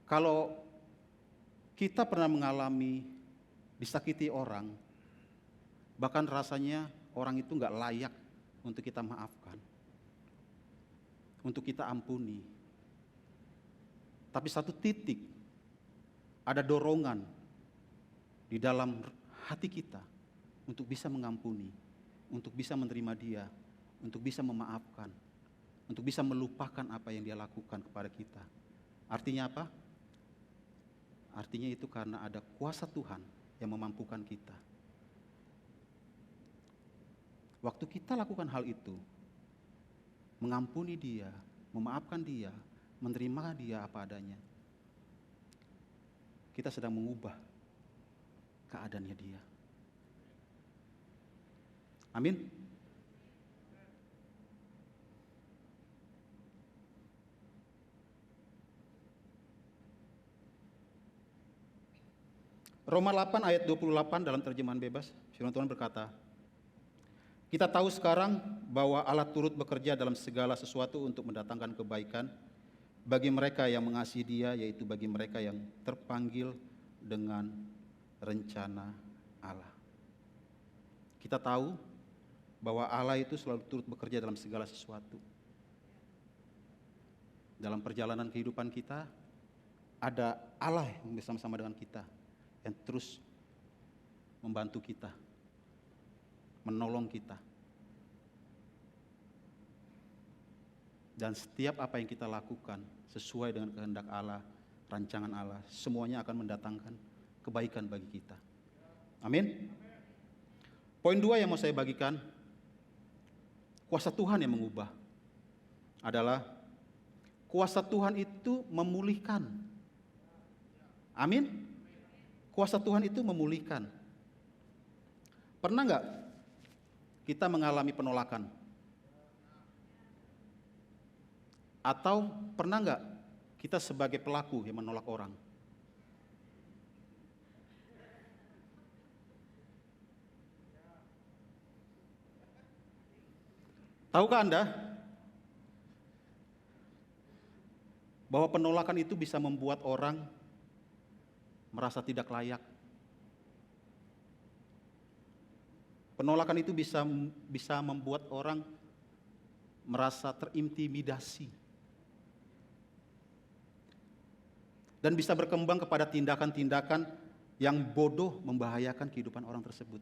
Kalau kita pernah mengalami disakiti orang, bahkan rasanya orang itu nggak layak untuk kita maafkan, untuk kita ampuni. Tapi satu titik, ada dorongan di dalam hati kita untuk bisa mengampuni, untuk bisa menerima dia, untuk bisa memaafkan, untuk bisa melupakan apa yang dia lakukan kepada kita. Artinya apa? Artinya itu karena ada kuasa Tuhan yang memampukan kita. Waktu kita lakukan hal itu, mengampuni dia, memaafkan dia, menerima dia apa adanya, kita sedang mengubah keadaannya dia. Amin. Roma 8 ayat 28 dalam terjemahan bebas, firman Tuhan berkata, kita tahu sekarang bahwa Allah turut bekerja dalam segala sesuatu untuk mendatangkan kebaikan bagi mereka yang mengasihi Dia, yaitu bagi mereka yang terpanggil dengan rencana Allah. Kita tahu bahwa Allah itu selalu turut bekerja dalam segala sesuatu. Dalam perjalanan kehidupan kita, ada Allah yang bersama-sama dengan kita, yang terus membantu kita, menolong kita. Dan setiap apa yang kita lakukan sesuai dengan kehendak Allah, rancangan Allah, semuanya akan mendatangkan kebaikan bagi kita. Amin. Poin 2 yang mau saya bagikan, kuasa Tuhan yang mengubah adalah kuasa Tuhan itu memulihkan. Amin. Kuasa Tuhan itu memulihkan. Pernah nggak kita mengalami penolakan? Atau pernah nggak kita sebagai pelaku yang menolak orang? Tahukah Anda bahwa penolakan itu bisa membuat orang merasa tidak layak? Penolakan itu bisa membuat orang merasa terintimidasi dan bisa berkembang kepada tindakan-tindakan yang bodoh membahayakan kehidupan orang tersebut.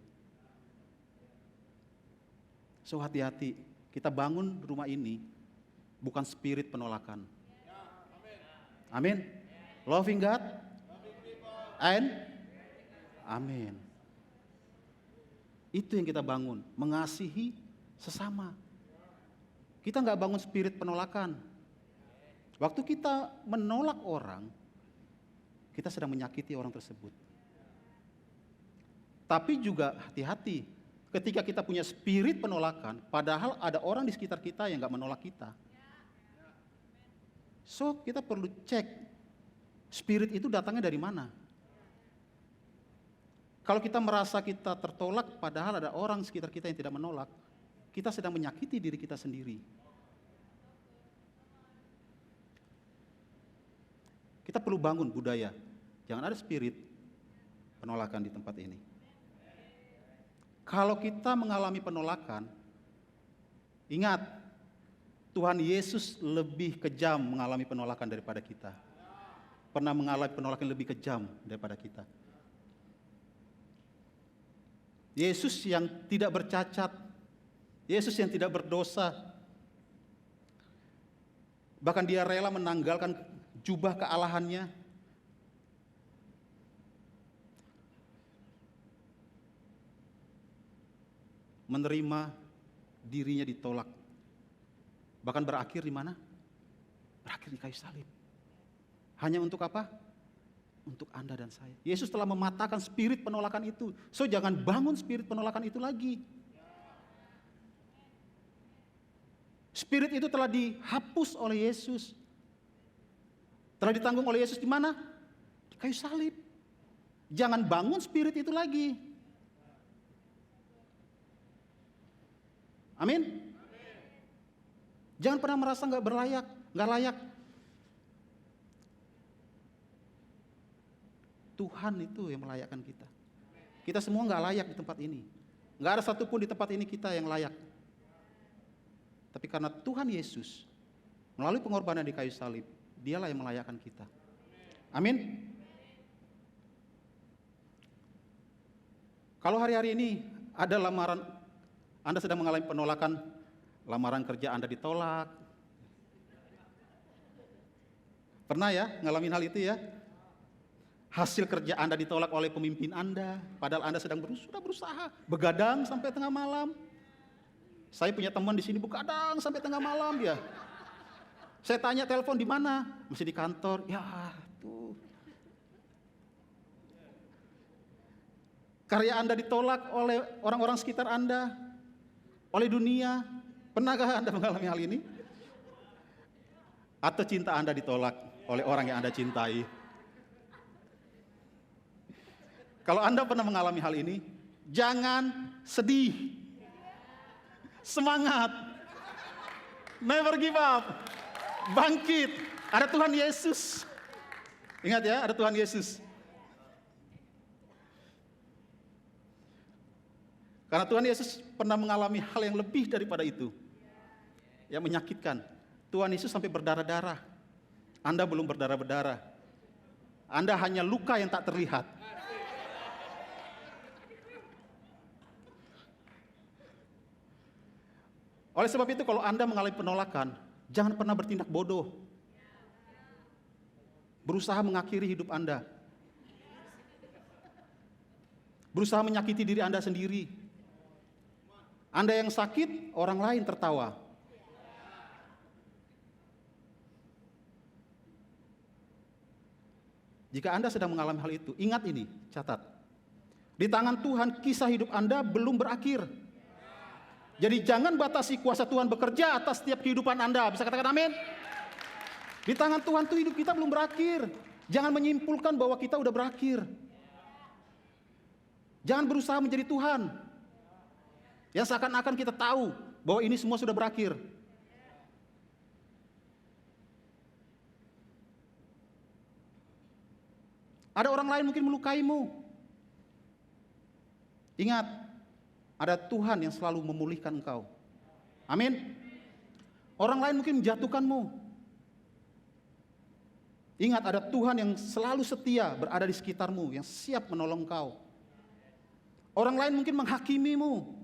So, hati-hati, kita bangun rumah ini bukan spirit penolakan. Amin. Loving God and amin. Itu yang kita bangun, mengasihi sesama. Kita nggak bangun spirit penolakan. Waktu kita menolak orang, kita sedang menyakiti orang tersebut. Tapi juga hati-hati, ketika kita punya spirit penolakan, padahal ada orang di sekitar kita yang nggak menolak kita. So, kita perlu cek, spirit itu datangnya dari mana? Kalau kita merasa kita tertolak, padahal ada orang sekitar kita yang tidak menolak, kita sedang menyakiti diri kita sendiri. Kita perlu bangun budaya, jangan ada spirit penolakan di tempat ini. Kalau kita mengalami penolakan, ingat, Tuhan Yesus lebih kejam mengalami penolakan daripada kita. Pernah mengalami penolakan lebih kejam daripada kita. Yesus yang tidak bercacat, Yesus yang tidak berdosa, bahkan dia rela menanggalkan jubah kealahannya. Menerima dirinya ditolak. Bahkan berakhir di mana? Berakhir di kayu salib. Hanya untuk apa? Untuk Anda dan saya. Yesus telah mematahkan spirit penolakan itu. So, jangan bangun spirit penolakan itu lagi. Spirit itu telah dihapus oleh Yesus. Telah ditanggung oleh Yesus di mana? Di kayu salib. Jangan bangun spirit itu lagi. Amin. Jangan pernah merasa nggak berlayak, nggak layak. Tuhan itu yang melayakkan kita. Kita semua nggak layak di tempat ini. Nggak ada satupun di tempat ini kita yang layak. Tapi karena Tuhan Yesus melalui pengorbanan di kayu salib, dialah yang melayakkan kita. Amin. Kalau hari-hari ini ada lamaran, Anda sedang mengalami penolakan, lamaran kerja Anda ditolak. Pernah ya ngalamin hal itu ya? Hasil kerja Anda ditolak oleh pemimpin Anda, padahal Anda sudah berusaha, begadang sampai tengah malam. Saya punya teman di sini begadang sampai tengah malam dia. Saya tanya telepon di mana? Masih di kantor. Ya, tuh. Karya Anda ditolak oleh orang-orang sekitar Anda, oleh dunia. Pernahkah Anda mengalami hal ini? Atau cinta Anda ditolak oleh orang yang Anda cintai? Kalau Anda pernah mengalami hal ini, jangan sedih. Semangat. Never give up. Bangkit. Ada Tuhan Yesus. Ingat ya, ada Tuhan Yesus. Karena Tuhan Yesus pernah mengalami hal yang lebih daripada itu. Yang menyakitkan. Tuhan Yesus sampai berdarah-darah. Anda belum berdarah-berdarah. Anda hanya luka yang tak terlihat. Oleh sebab itu kalau Anda mengalami penolakan, jangan pernah bertindak bodoh. Berusaha mengakhiri hidup Anda. Berusaha menyakiti diri Anda sendiri. Anda yang sakit, orang lain tertawa. Jika Anda sedang mengalami hal itu, ingat ini, catat. Di tangan Tuhan kisah hidup Anda belum berakhir. Jadi jangan batasi kuasa Tuhan bekerja atas setiap kehidupan Anda. Bisa katakan amin? Di tangan Tuhan tuh hidup kita belum berakhir. Jangan menyimpulkan bahwa kita udah berakhir. Jangan berusaha menjadi Tuhan. Yang seakan-akan kita tahu bahwa ini semua sudah berakhir. Ada orang lain mungkin melukaimu. Ingat, ada Tuhan yang selalu memulihkan engkau. Amin. Orang lain mungkin menjatuhkanmu. Ingat, ada Tuhan yang selalu setia berada di sekitarmu, yang siap menolong engkau. Orang lain mungkin menghakimimu.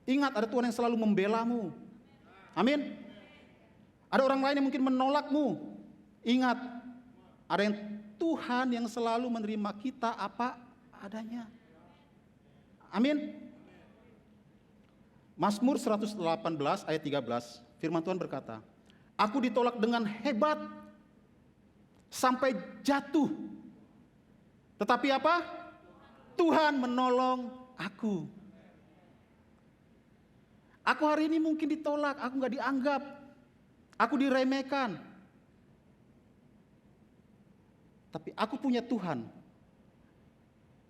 Ingat, ada Tuhan yang selalu membelamu. Amin. Ada orang lain yang mungkin menolakmu. Ingat, ada yang Tuhan yang selalu menerima kita apa adanya. Amin. Mazmur 118 ayat 13, firman Tuhan berkata, aku ditolak dengan hebat sampai jatuh. Tetapi apa? Tuhan menolong aku. Aku hari ini mungkin ditolak, aku gak dianggap, aku diremehkan. Tapi aku punya Tuhan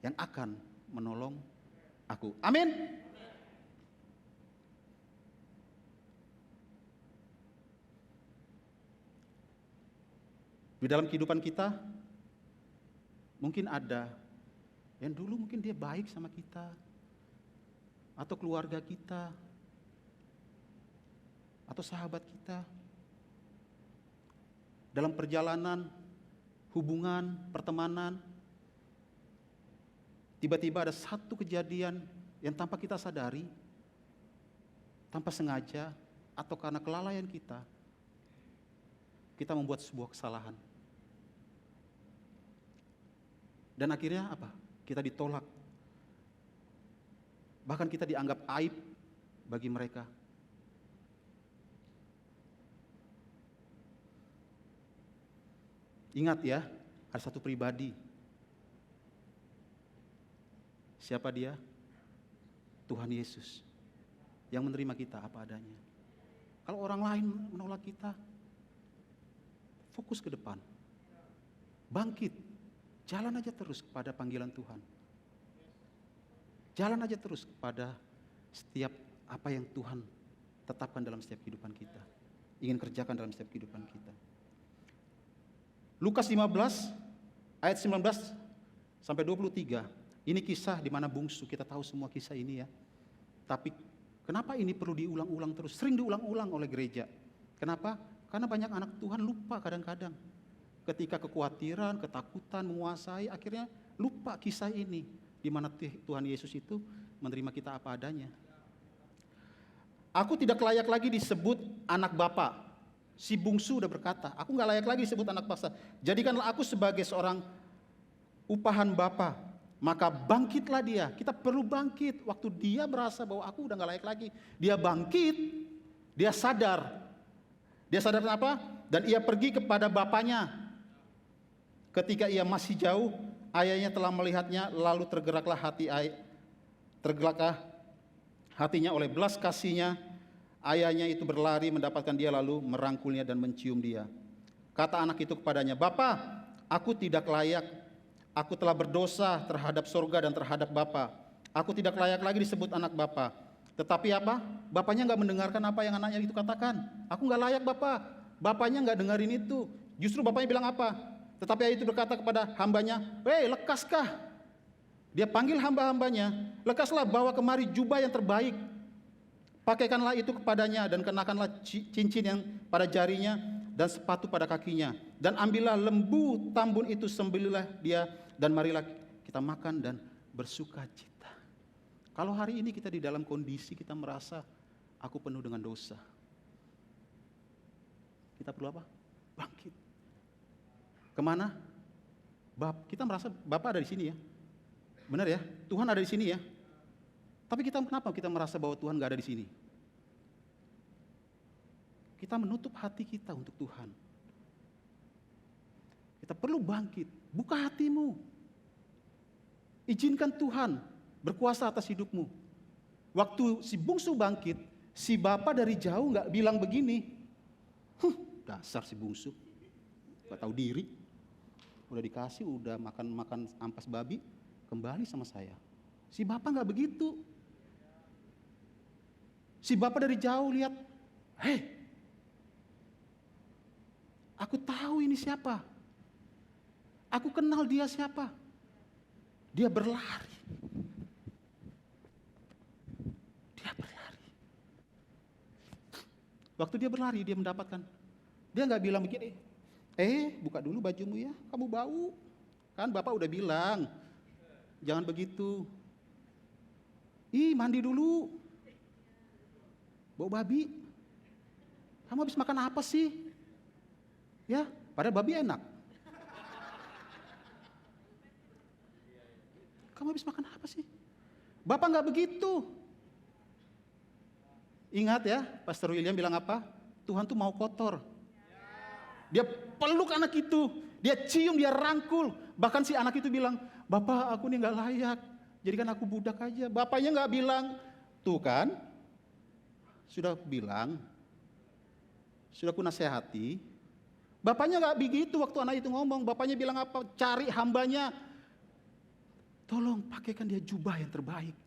yang akan menolong aku. Amin. Di dalam kehidupan kita mungkin ada yang dulu mungkin dia baik sama kita, atau keluarga kita, atau sahabat kita. Dalam perjalanan hubungan, pertemanan, tiba-tiba ada satu kejadian yang tanpa kita sadari, tanpa sengaja, atau karena kelalaian kita membuat sebuah kesalahan. Dan akhirnya apa? Kita ditolak. Bahkan kita dianggap aib bagi mereka. Ingat ya, ada satu pribadi. Siapa dia? Tuhan Yesus yang menerima kita apa adanya. Kalau orang lain menolak kita, fokus ke depan. Bangkit. Jalan aja terus kepada panggilan Tuhan. Jalan aja terus kepada setiap apa yang Tuhan tetapkan dalam setiap kehidupan kita. Ingin kerjakan dalam setiap kehidupan kita. Lukas 15 ayat 19 sampai 23. Ini kisah di mana bungsu, kita tahu semua kisah ini ya. Tapi kenapa ini perlu diulang-ulang terus? Sering diulang-ulang oleh gereja. Kenapa? Karena banyak anak Tuhan lupa kadang-kadang. Ketika kekhawatiran, ketakutan menguasai, akhirnya lupa kisah ini. Di mana Tuhan Yesus itu menerima kita apa adanya. Aku tidak layak lagi disebut anak Bapa. Si bungsu udah berkata, aku gak layak lagi disebut anak bapa. Jadikanlah aku sebagai seorang upahan Bapa. Maka bangkitlah dia. Kita perlu bangkit. Waktu dia merasa bahwa aku udah gak layak lagi, dia bangkit. Dia sadar. Dia sadar kenapa? Dan ia pergi kepada bapaknya. Ketika ia masih jauh, ayahnya telah melihatnya, lalu tergeraklah hatinya oleh belas kasihnya. Ayahnya itu berlari mendapatkan dia, lalu merangkulnya dan mencium dia. Kata anak itu kepadanya, Bapa, aku tidak layak. Aku telah berdosa terhadap sorga dan terhadap Bapa. Aku tidak layak lagi disebut anak Bapa. Tetapi apa? Bapaknya gak mendengarkan apa yang anaknya itu katakan. Aku gak layak Bapa. Bapaknya gak dengerin itu. Justru bapaknya bilang apa? Tetapi ayah itu berkata kepada hambanya, "Hei, lekaskah?" Dia panggil hamba-hambanya, "Lekaslah, bawa kemari jubah yang terbaik. Pakaikanlah itu kepadanya dan kenakanlah cincin yang pada jarinya dan sepatu pada kakinya. Dan ambillah lembu tambun itu, sembelihlah dia dan marilah kita makan dan bersuka cita." Kalau hari ini kita di dalam kondisi kita merasa aku penuh dengan dosa, kita perlu apa? Bangkit. Kemana? Kita merasa Bapak ada di sini ya. Benar ya? Tuhan ada di sini ya. Tapi kenapa kita merasa bahwa Tuhan gak ada di sini? Kita menutup hati kita untuk Tuhan. Kita perlu bangkit. Buka hatimu. Izinkan Tuhan berkuasa atas hidupmu. Waktu si bungsu bangkit, si bapak dari jauh nggak bilang begini, dasar si bungsu, gak tahu diri, udah dikasih, udah makan ampas babi, kembali sama saya. Si bapak nggak begitu. Si bapak dari jauh lihat, hei, aku tahu ini siapa. Aku kenal dia siapa. Dia berlari. Waktu dia berlari, dia mendapatkan. Dia nggak bilang begini, buka dulu bajumu ya, kamu bau. Kan bapak udah bilang, jangan begitu. Mandi dulu. Bau babi. Kamu habis makan apa sih? Ya, padahal babi enak. Kamu habis makan apa sih? Bapak nggak begitu. Ingat ya, Pastor William bilang apa? Tuhan tuh mau kotor. Dia peluk anak itu, dia cium, dia rangkul. Bahkan si anak itu bilang, Bapak aku ini nggak layak, jadikan aku budak aja. Bapaknya nggak bilang, tuh kan, sudah bilang, sudah ku nasihati. Bapaknya nggak begitu waktu anak itu ngomong. Bapaknya bilang apa? Cari hambanya, tolong pakaikan dia jubah yang terbaik,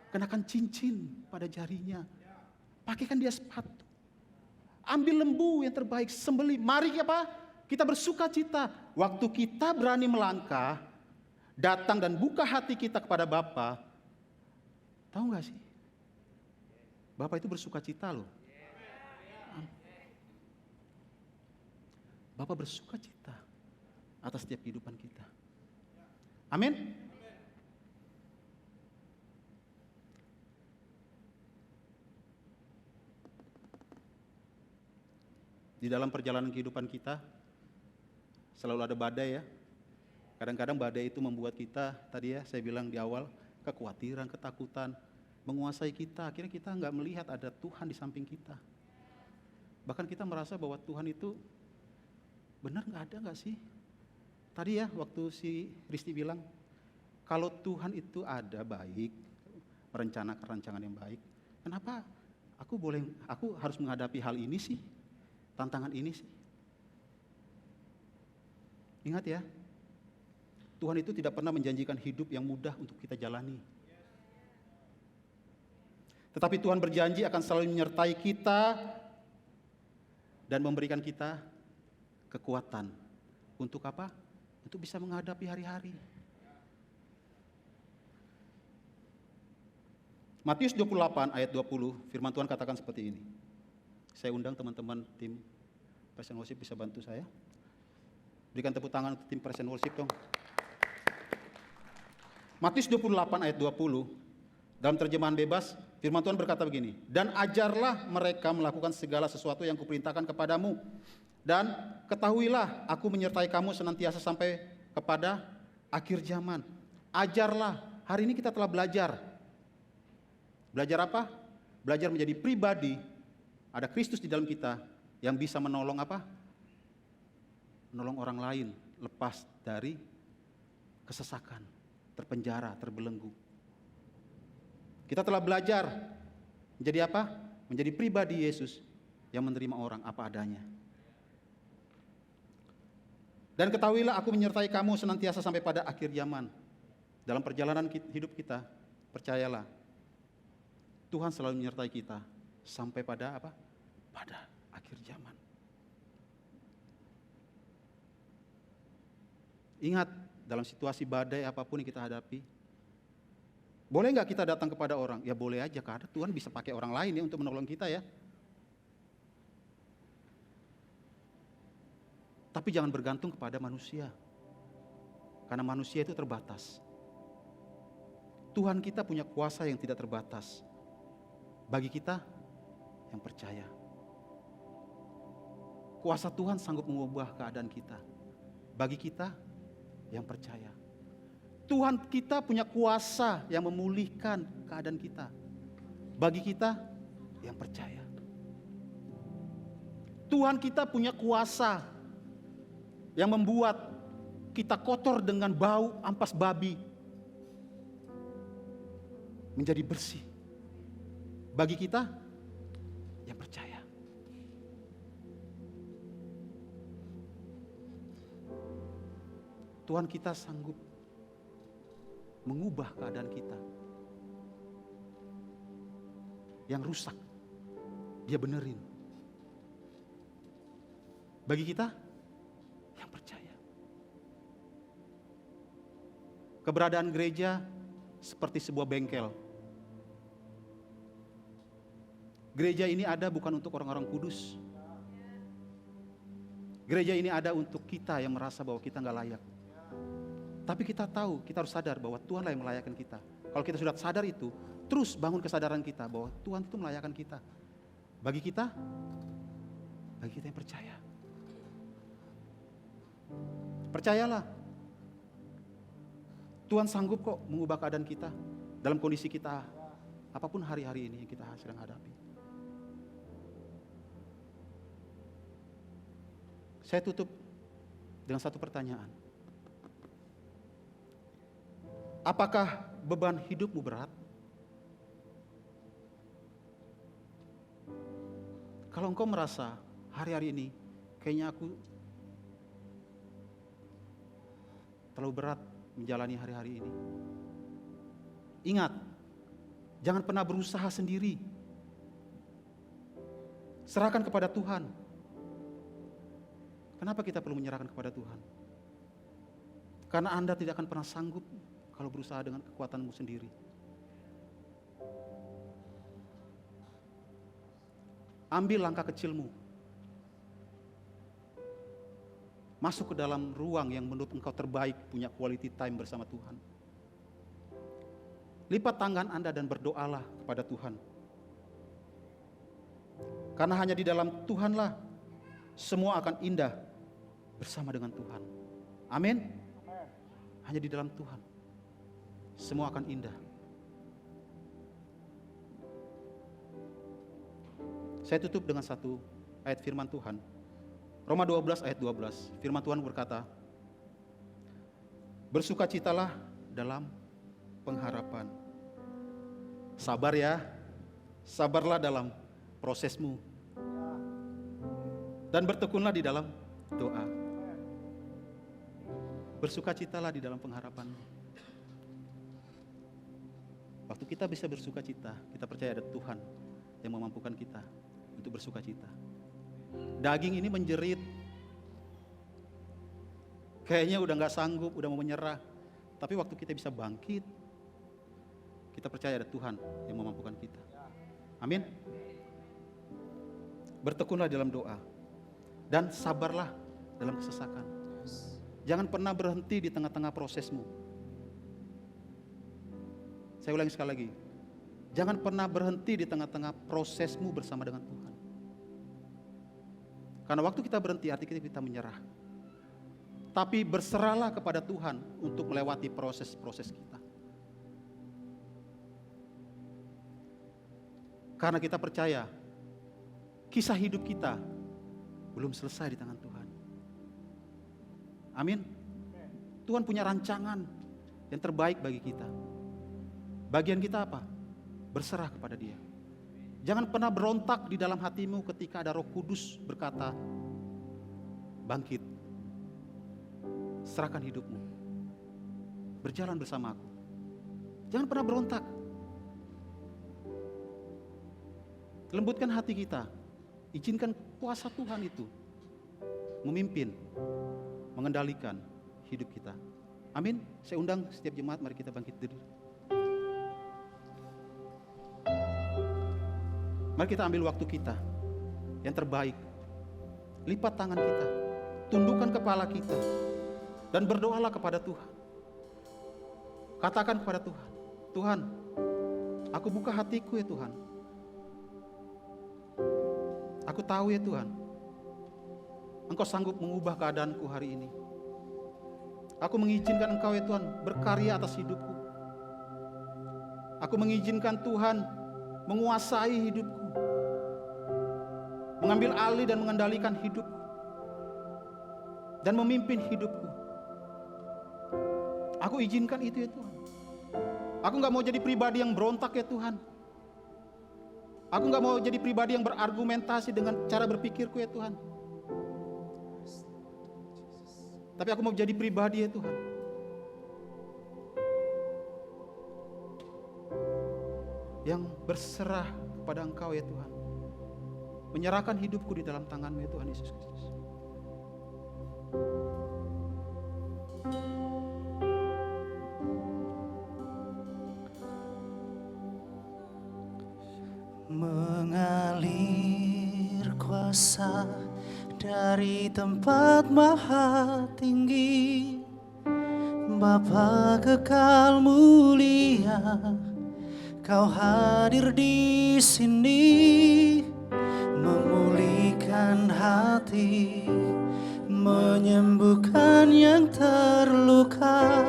kenakan cincin pada jarinya. Pakaikan dia sepatu. Ambil lembu yang terbaik, sembelih. Mari apa? Kita bersuka cita. Waktu kita berani melangkah, datang dan buka hati kita kepada Bapa. Tahu gak sih? Bapa itu bersuka cita loh. Bapa bersuka cita atas setiap kehidupan kita. Amin. Di dalam perjalanan kehidupan kita selalu ada badai ya. Kadang-kadang badai itu membuat kita, tadi ya saya bilang di awal, kekhawatiran, ketakutan menguasai kita. Akhirnya kita nggak melihat ada Tuhan di samping kita. Bahkan kita merasa bahwa Tuhan itu benar nggak ada nggak sih? Tadi ya waktu si Risti bilang, kalau Tuhan itu ada baik, merencanakan rancangan yang baik, kenapa aku harus menghadapi hal ini sih? Tantangan ini sih. Ingat ya, Tuhan itu tidak pernah menjanjikan hidup yang mudah untuk kita jalani. Tetapi Tuhan berjanji akan selalu menyertai kita dan memberikan kita kekuatan. Untuk apa? Untuk bisa menghadapi hari-hari. Matius 28 ayat 20, firman Tuhan katakan seperti ini. Saya undang teman-teman tim Praise and Worship bisa bantu saya. Berikan tepuk tangan untuk tim Praise and Worship dong. Matius 28 ayat 20, dalam terjemahan bebas, firman Tuhan berkata begini, dan ajarlah mereka melakukan segala sesuatu yang kuperintahkan kepadamu, dan ketahuilah aku menyertai kamu senantiasa sampai kepada akhir zaman. Ajarlah, hari ini kita telah belajar. Belajar apa? Belajar menjadi pribadi. Ada Kristus di dalam kita yang bisa menolong apa? Menolong orang lain lepas dari kesesakan, terpenjara, terbelenggu. Kita telah belajar menjadi apa? Menjadi pribadi Yesus yang menerima orang apa adanya. Dan ketahuilah aku menyertai kamu senantiasa sampai pada akhir zaman. Dalam perjalanan hidup kita, percayalah, Tuhan selalu menyertai kita sampai pada apa? Pada akhir zaman. Ingat, dalam situasi badai apapun yang kita hadapi, boleh nggak kita datang kepada orang? Ya boleh aja, karena Tuhan bisa pakai orang lain ya untuk menolong kita ya. Tapi jangan bergantung kepada manusia, karena manusia itu terbatas. Tuhan kita punya kuasa yang tidak terbatas bagi kita yang percaya. Kuasa Tuhan sanggup mengubah keadaan kita bagi kita yang percaya. Tuhan kita punya kuasa yang memulihkan keadaan kita bagi kita yang percaya. Tuhan kita punya kuasa yang membuat kita kotor dengan bau ampas babi menjadi bersih. Bagi kita yang percaya. Tuhan kita sanggup mengubah keadaan kita. Yang rusak, Dia benerin. Bagi kita yang percaya. Keberadaan gereja seperti sebuah bengkel. Gereja ini ada bukan untuk orang-orang kudus. Gereja ini ada untuk kita yang merasa bahwa kita nggak layak. Tapi kita tahu, kita harus sadar bahwa Tuhanlah yang melayakkan kita. Kalau kita sudah sadar itu, terus bangun kesadaran kita bahwa Tuhan itu melayakkan kita. Bagi kita yang percaya. Percayalah, Tuhan sanggup kok mengubah keadaan kita dalam kondisi kita apapun hari-hari ini yang kita sedang hadapi. Saya tutup dengan satu pertanyaan. Apakah beban hidupmu berat? Kalau engkau merasa hari-hari ini kayaknya aku terlalu berat menjalani hari-hari ini. Ingat, jangan pernah berusaha sendiri. Serahkan kepada Tuhan. Kenapa kita perlu menyerahkan kepada Tuhan? Karena Anda tidak akan pernah sanggup kalau berusaha dengan kekuatanmu sendiri. Ambil langkah kecilmu. Masuk ke dalam ruang yang menurut engkau terbaik, punya quality time bersama Tuhan. Lipat tangan Anda dan berdoalah kepada Tuhan. Karena hanya di dalam Tuhanlah semua akan indah bersama dengan Tuhan. Amin. Hanya di dalam Tuhan semua akan indah. Saya tutup dengan satu ayat firman Tuhan. Roma 12 ayat 12. Firman Tuhan berkata, bersukacitalah dalam pengharapan. Sabar ya. Sabarlah dalam prosesmu. Dan bertekunlah di dalam doa. Bersukacitalah di dalam pengharapan. Waktu kita bisa bersukacita, kita percaya ada Tuhan yang memampukan kita untuk bersukacita. Daging ini menjerit, kayaknya udah gak sanggup, udah mau menyerah. Tapi waktu kita bisa bangkit, kita percaya ada Tuhan yang memampukan kita. Amin. Bertekunlah dalam doa dan sabarlah dalam kesesakan. Jangan pernah berhenti di tengah-tengah prosesmu. Saya ulangi sekali lagi. Jangan pernah berhenti di tengah-tengah prosesmu bersama dengan Tuhan. Karena waktu kita berhenti artinya kita menyerah. Tapi berserahlah kepada Tuhan untuk melewati proses-proses kita. Karena kita percaya kisah hidup kita belum selesai di tangan Tuhan. Amin. Tuhan punya rancangan yang terbaik bagi kita. Bagian kita apa? Berserah kepada Dia. Jangan pernah berontak di dalam hatimu ketika ada Roh Kudus berkata, bangkit, serahkan hidupmu, berjalan bersama aku. Jangan pernah berontak. Lembutkan hati kita, izinkan kuasa Tuhan itu memimpin, mengendalikan hidup kita. Amin. Saya undang setiap jemaat, mari kita bangkit diri. Mari kita ambil waktu kita yang terbaik. Lipat tangan kita, tundukkan kepala kita, dan berdoalah kepada Tuhan. Katakan kepada Tuhan, Tuhan, aku buka hatiku ya Tuhan. Aku tahu ya Tuhan, Engkau sanggup mengubah keadaanku hari ini. Aku mengizinkan Engkau ya Tuhan berkarya atas hidupku. Aku mengizinkan Tuhan menguasai hidupku, mengambil alih dan mengendalikan hidupku, dan memimpin hidupku. Aku izinkan itu ya Tuhan. Aku nggak mau jadi pribadi yang berontak ya Tuhan. Aku nggak mau jadi pribadi yang berargumentasi dengan cara berpikirku ya Tuhan. Tapi aku mau jadi pribadi ya Tuhan, yang berserah kepada Engkau ya Tuhan. Menyerahkan hidupku di dalam tangan-Mu ya Tuhan Yesus Kristus. Mengalir kuasa dari tempat maha tinggi, Bapa kekal mulia, Kau hadir di sini, memulihkan hati, menyembuhkan yang terluka.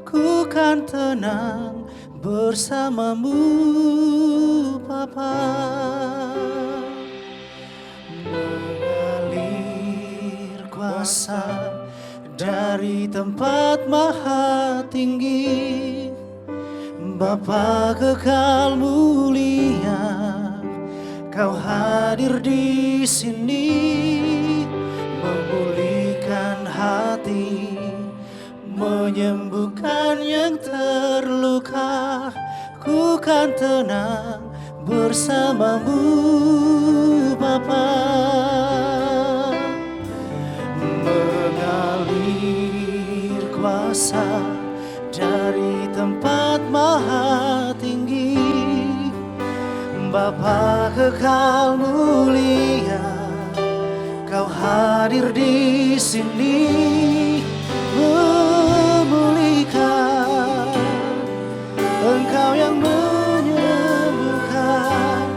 Ku kan tenang bersamamu, Bapa. Mengalir kuasa dari tempat maha tinggi, Bapa kekal mulia, Kau hadir di sini, memulihkan hati, menyembuhkan yang terluka. Ku kan tenang bersamamu, Bapa. Mengalir kuasa dari tempat maha tinggi, Bapa kekal mulia, Kau hadir di sini, memulihkan. Engkau yang menyembuhkan,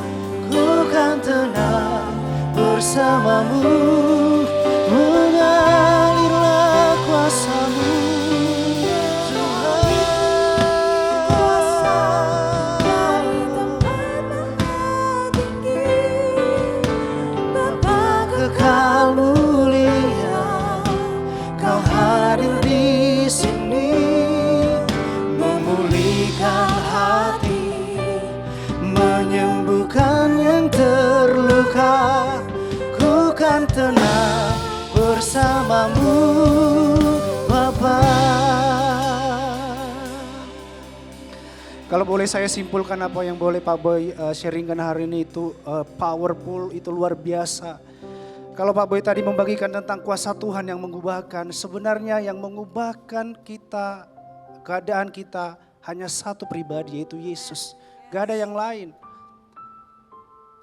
ku kan tenang bersamamu. Mengalirlah kuasa-Mu, Tuhan. Bapa kekal mulia, Kau hadir di sini, memulihkan hati, menyembuhkan yang terluka. Ku kan tenang bersamamu, Bapa. Kalau boleh saya simpulkan apa yang boleh Pak Boy sharingkan hari ini itu powerful, itu luar biasa. Kalau Pak Boy tadi membagikan tentang kuasa Tuhan yang mengubahkan, sebenarnya yang mengubahkan kita, keadaan kita hanya satu pribadi, yaitu Yesus. Gak ada yang lain.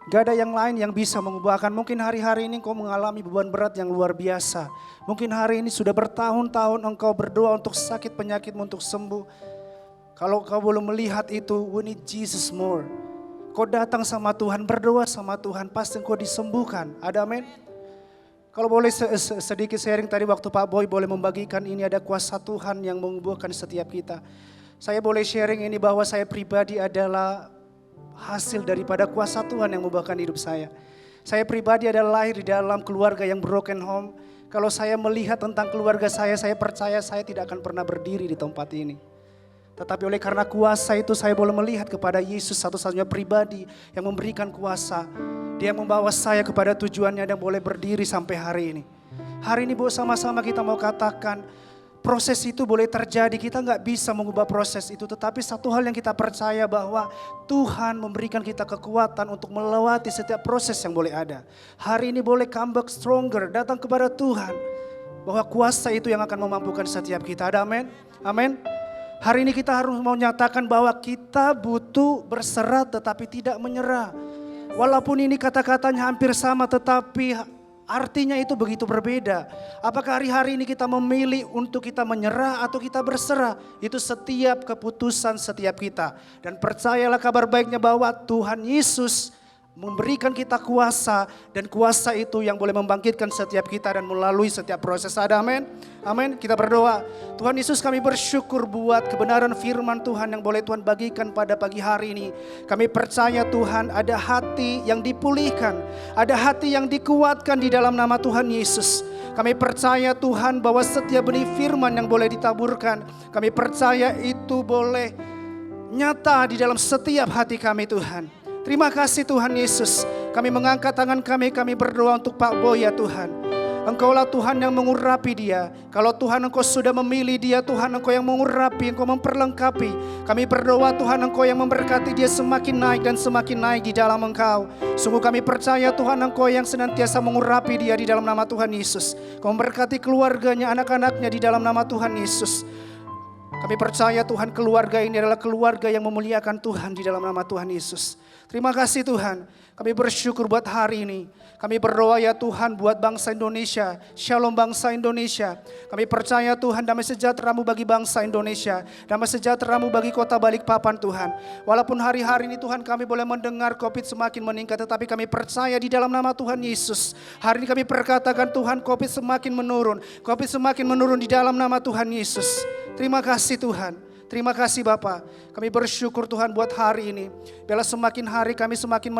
Gak ada yang lain yang bisa mengubahkan. Mungkin hari-hari ini kau mengalami beban berat yang luar biasa. Mungkin hari ini sudah bertahun-tahun engkau berdoa untuk sakit penyakitmu untuk sembuh. Kalau kau belum melihat itu, we need Jesus more. Kau datang sama Tuhan, berdoa sama Tuhan, pasti kau disembuhkan. Ada amin? Kalau boleh sedikit sharing tadi waktu Pak Boy boleh membagikan ini, ada kuasa Tuhan yang mengubahkan setiap kita. Saya boleh sharing ini bahwa saya pribadi adalah hasil daripada kuasa Tuhan yang mengubahkan hidup saya. Saya pribadi adalah lahir di dalam keluarga yang broken home. Kalau saya melihat tentang keluarga saya percaya saya tidak akan pernah berdiri di tempat ini. Tetapi oleh karena kuasa itu saya boleh melihat kepada Yesus satu-satunya pribadi yang memberikan kuasa. Dia membawa saya kepada tujuannya dan boleh berdiri sampai hari ini. Hari ini sama-sama kita mau katakan proses itu boleh terjadi. Kita gak bisa mengubah proses itu. Tetapi satu hal yang kita percaya bahwa Tuhan memberikan kita kekuatan untuk melewati setiap proses yang boleh ada. Hari ini boleh come back stronger, datang kepada Tuhan. Bahwa kuasa itu yang akan memampukan setiap kita. Ada amin? Amin. Hari ini kita harus mau nyatakan bahwa kita butuh berserah tetapi tidak menyerah. Walaupun ini kata-katanya hampir sama tetapi artinya itu begitu berbeda. Apakah hari-hari ini kita memilih untuk kita menyerah atau kita berserah? Itu setiap keputusan setiap kita. Dan percayalah kabar baiknya bahwa Tuhan Yesus memberikan kita kuasa. Dan kuasa itu yang boleh membangkitkan setiap kita dan melalui setiap proses. Ada amin? Amin. Kita berdoa. Tuhan Yesus, kami bersyukur buat kebenaran firman Tuhan yang boleh Tuhan bagikan pada pagi hari ini. Kami percaya Tuhan ada hati yang dipulihkan. Ada hati yang dikuatkan di dalam nama Tuhan Yesus. Kami percaya Tuhan bahwa setiap benih firman yang boleh ditaburkan. Kami percaya itu boleh nyata di dalam setiap hati kami Tuhan. Terima kasih Tuhan Yesus. Kami mengangkat tangan kami berdoa untuk Pak Boy ya Tuhan. Engkaulah Tuhan yang mengurapi dia. Kalau Tuhan Engkau sudah memilih dia, Tuhan Engkau yang mengurapi, Engkau memperlengkapi. Kami berdoa Tuhan Engkau yang memberkati dia semakin naik dan semakin naik di dalam Engkau. Sungguh kami percaya Tuhan Engkau yang senantiasa mengurapi dia di dalam nama Tuhan Yesus. Kau memberkati keluarganya, anak-anaknya di dalam nama Tuhan Yesus. Kami percaya Tuhan keluarga ini adalah keluarga yang memuliakan Tuhan di dalam nama Tuhan Yesus. Terima kasih Tuhan. Kami bersyukur buat hari ini. Kami berdoa ya Tuhan buat bangsa Indonesia. Shalom bangsa Indonesia. Kami percaya Tuhan damai sejahtera-Mu bagi bangsa Indonesia. Damai sejahtera-Mu bagi kota Balikpapan Tuhan. Walaupun hari-hari ini Tuhan kami boleh mendengar COVID semakin meningkat. Tetapi kami percaya di dalam nama Tuhan Yesus. Hari ini kami perkatakan Tuhan COVID semakin menurun. COVID semakin menurun di dalam nama Tuhan Yesus. Terima kasih Tuhan. Terima kasih Bapa. Kami bersyukur Tuhan buat hari ini. Biarlah semakin hari kami semakin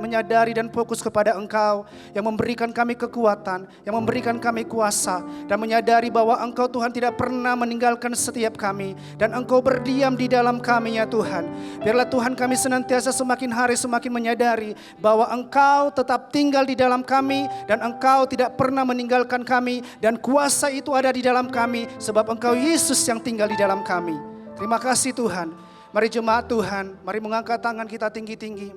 menyadari dan fokus kepada Engkau yang memberikan kami kekuatan, yang memberikan kami kuasa, dan menyadari bahwa Engkau Tuhan tidak pernah meninggalkan setiap kami, dan Engkau berdiam di dalam kami ya Tuhan. Biarlah Tuhan kami senantiasa semakin hari semakin menyadari bahwa Engkau tetap tinggal di dalam kami, dan Engkau tidak pernah meninggalkan kami, dan kuasa itu ada di dalam kami sebab Engkau Yesus yang tinggal di dalam kami. Terima kasih Tuhan. Mari jemaat Tuhan, mari mengangkat tangan kita tinggi-tinggi.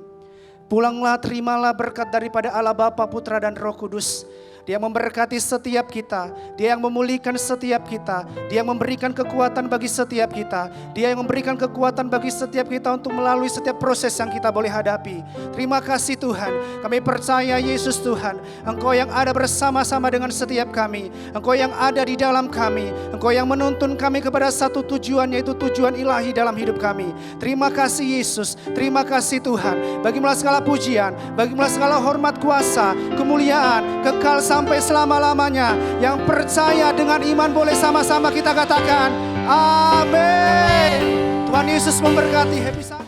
Pulanglah, terimalah berkat daripada Allah Bapa, Putra dan Roh Kudus. Dia memberkati setiap kita. Dia yang memulihkan setiap kita. Dia yang memberikan kekuatan bagi setiap kita. Dia yang memberikan kekuatan bagi setiap kita untuk melalui setiap proses yang kita boleh hadapi. Terima kasih Tuhan. Kami percaya Yesus Tuhan. Engkau yang ada bersama-sama dengan setiap kami. Engkau yang ada di dalam kami. Engkau yang menuntun kami kepada satu tujuan, yaitu tujuan ilahi dalam hidup kami. Terima kasih Yesus. Terima kasih Tuhan. Bagimulah segala pujian. Bagimulah segala hormat, kuasa, kemuliaan, kekal sampai selama-lamanya. Yang percaya dengan iman boleh sama-sama kita katakan amin. Tuhan Yesus memberkati. Happy Sabbath.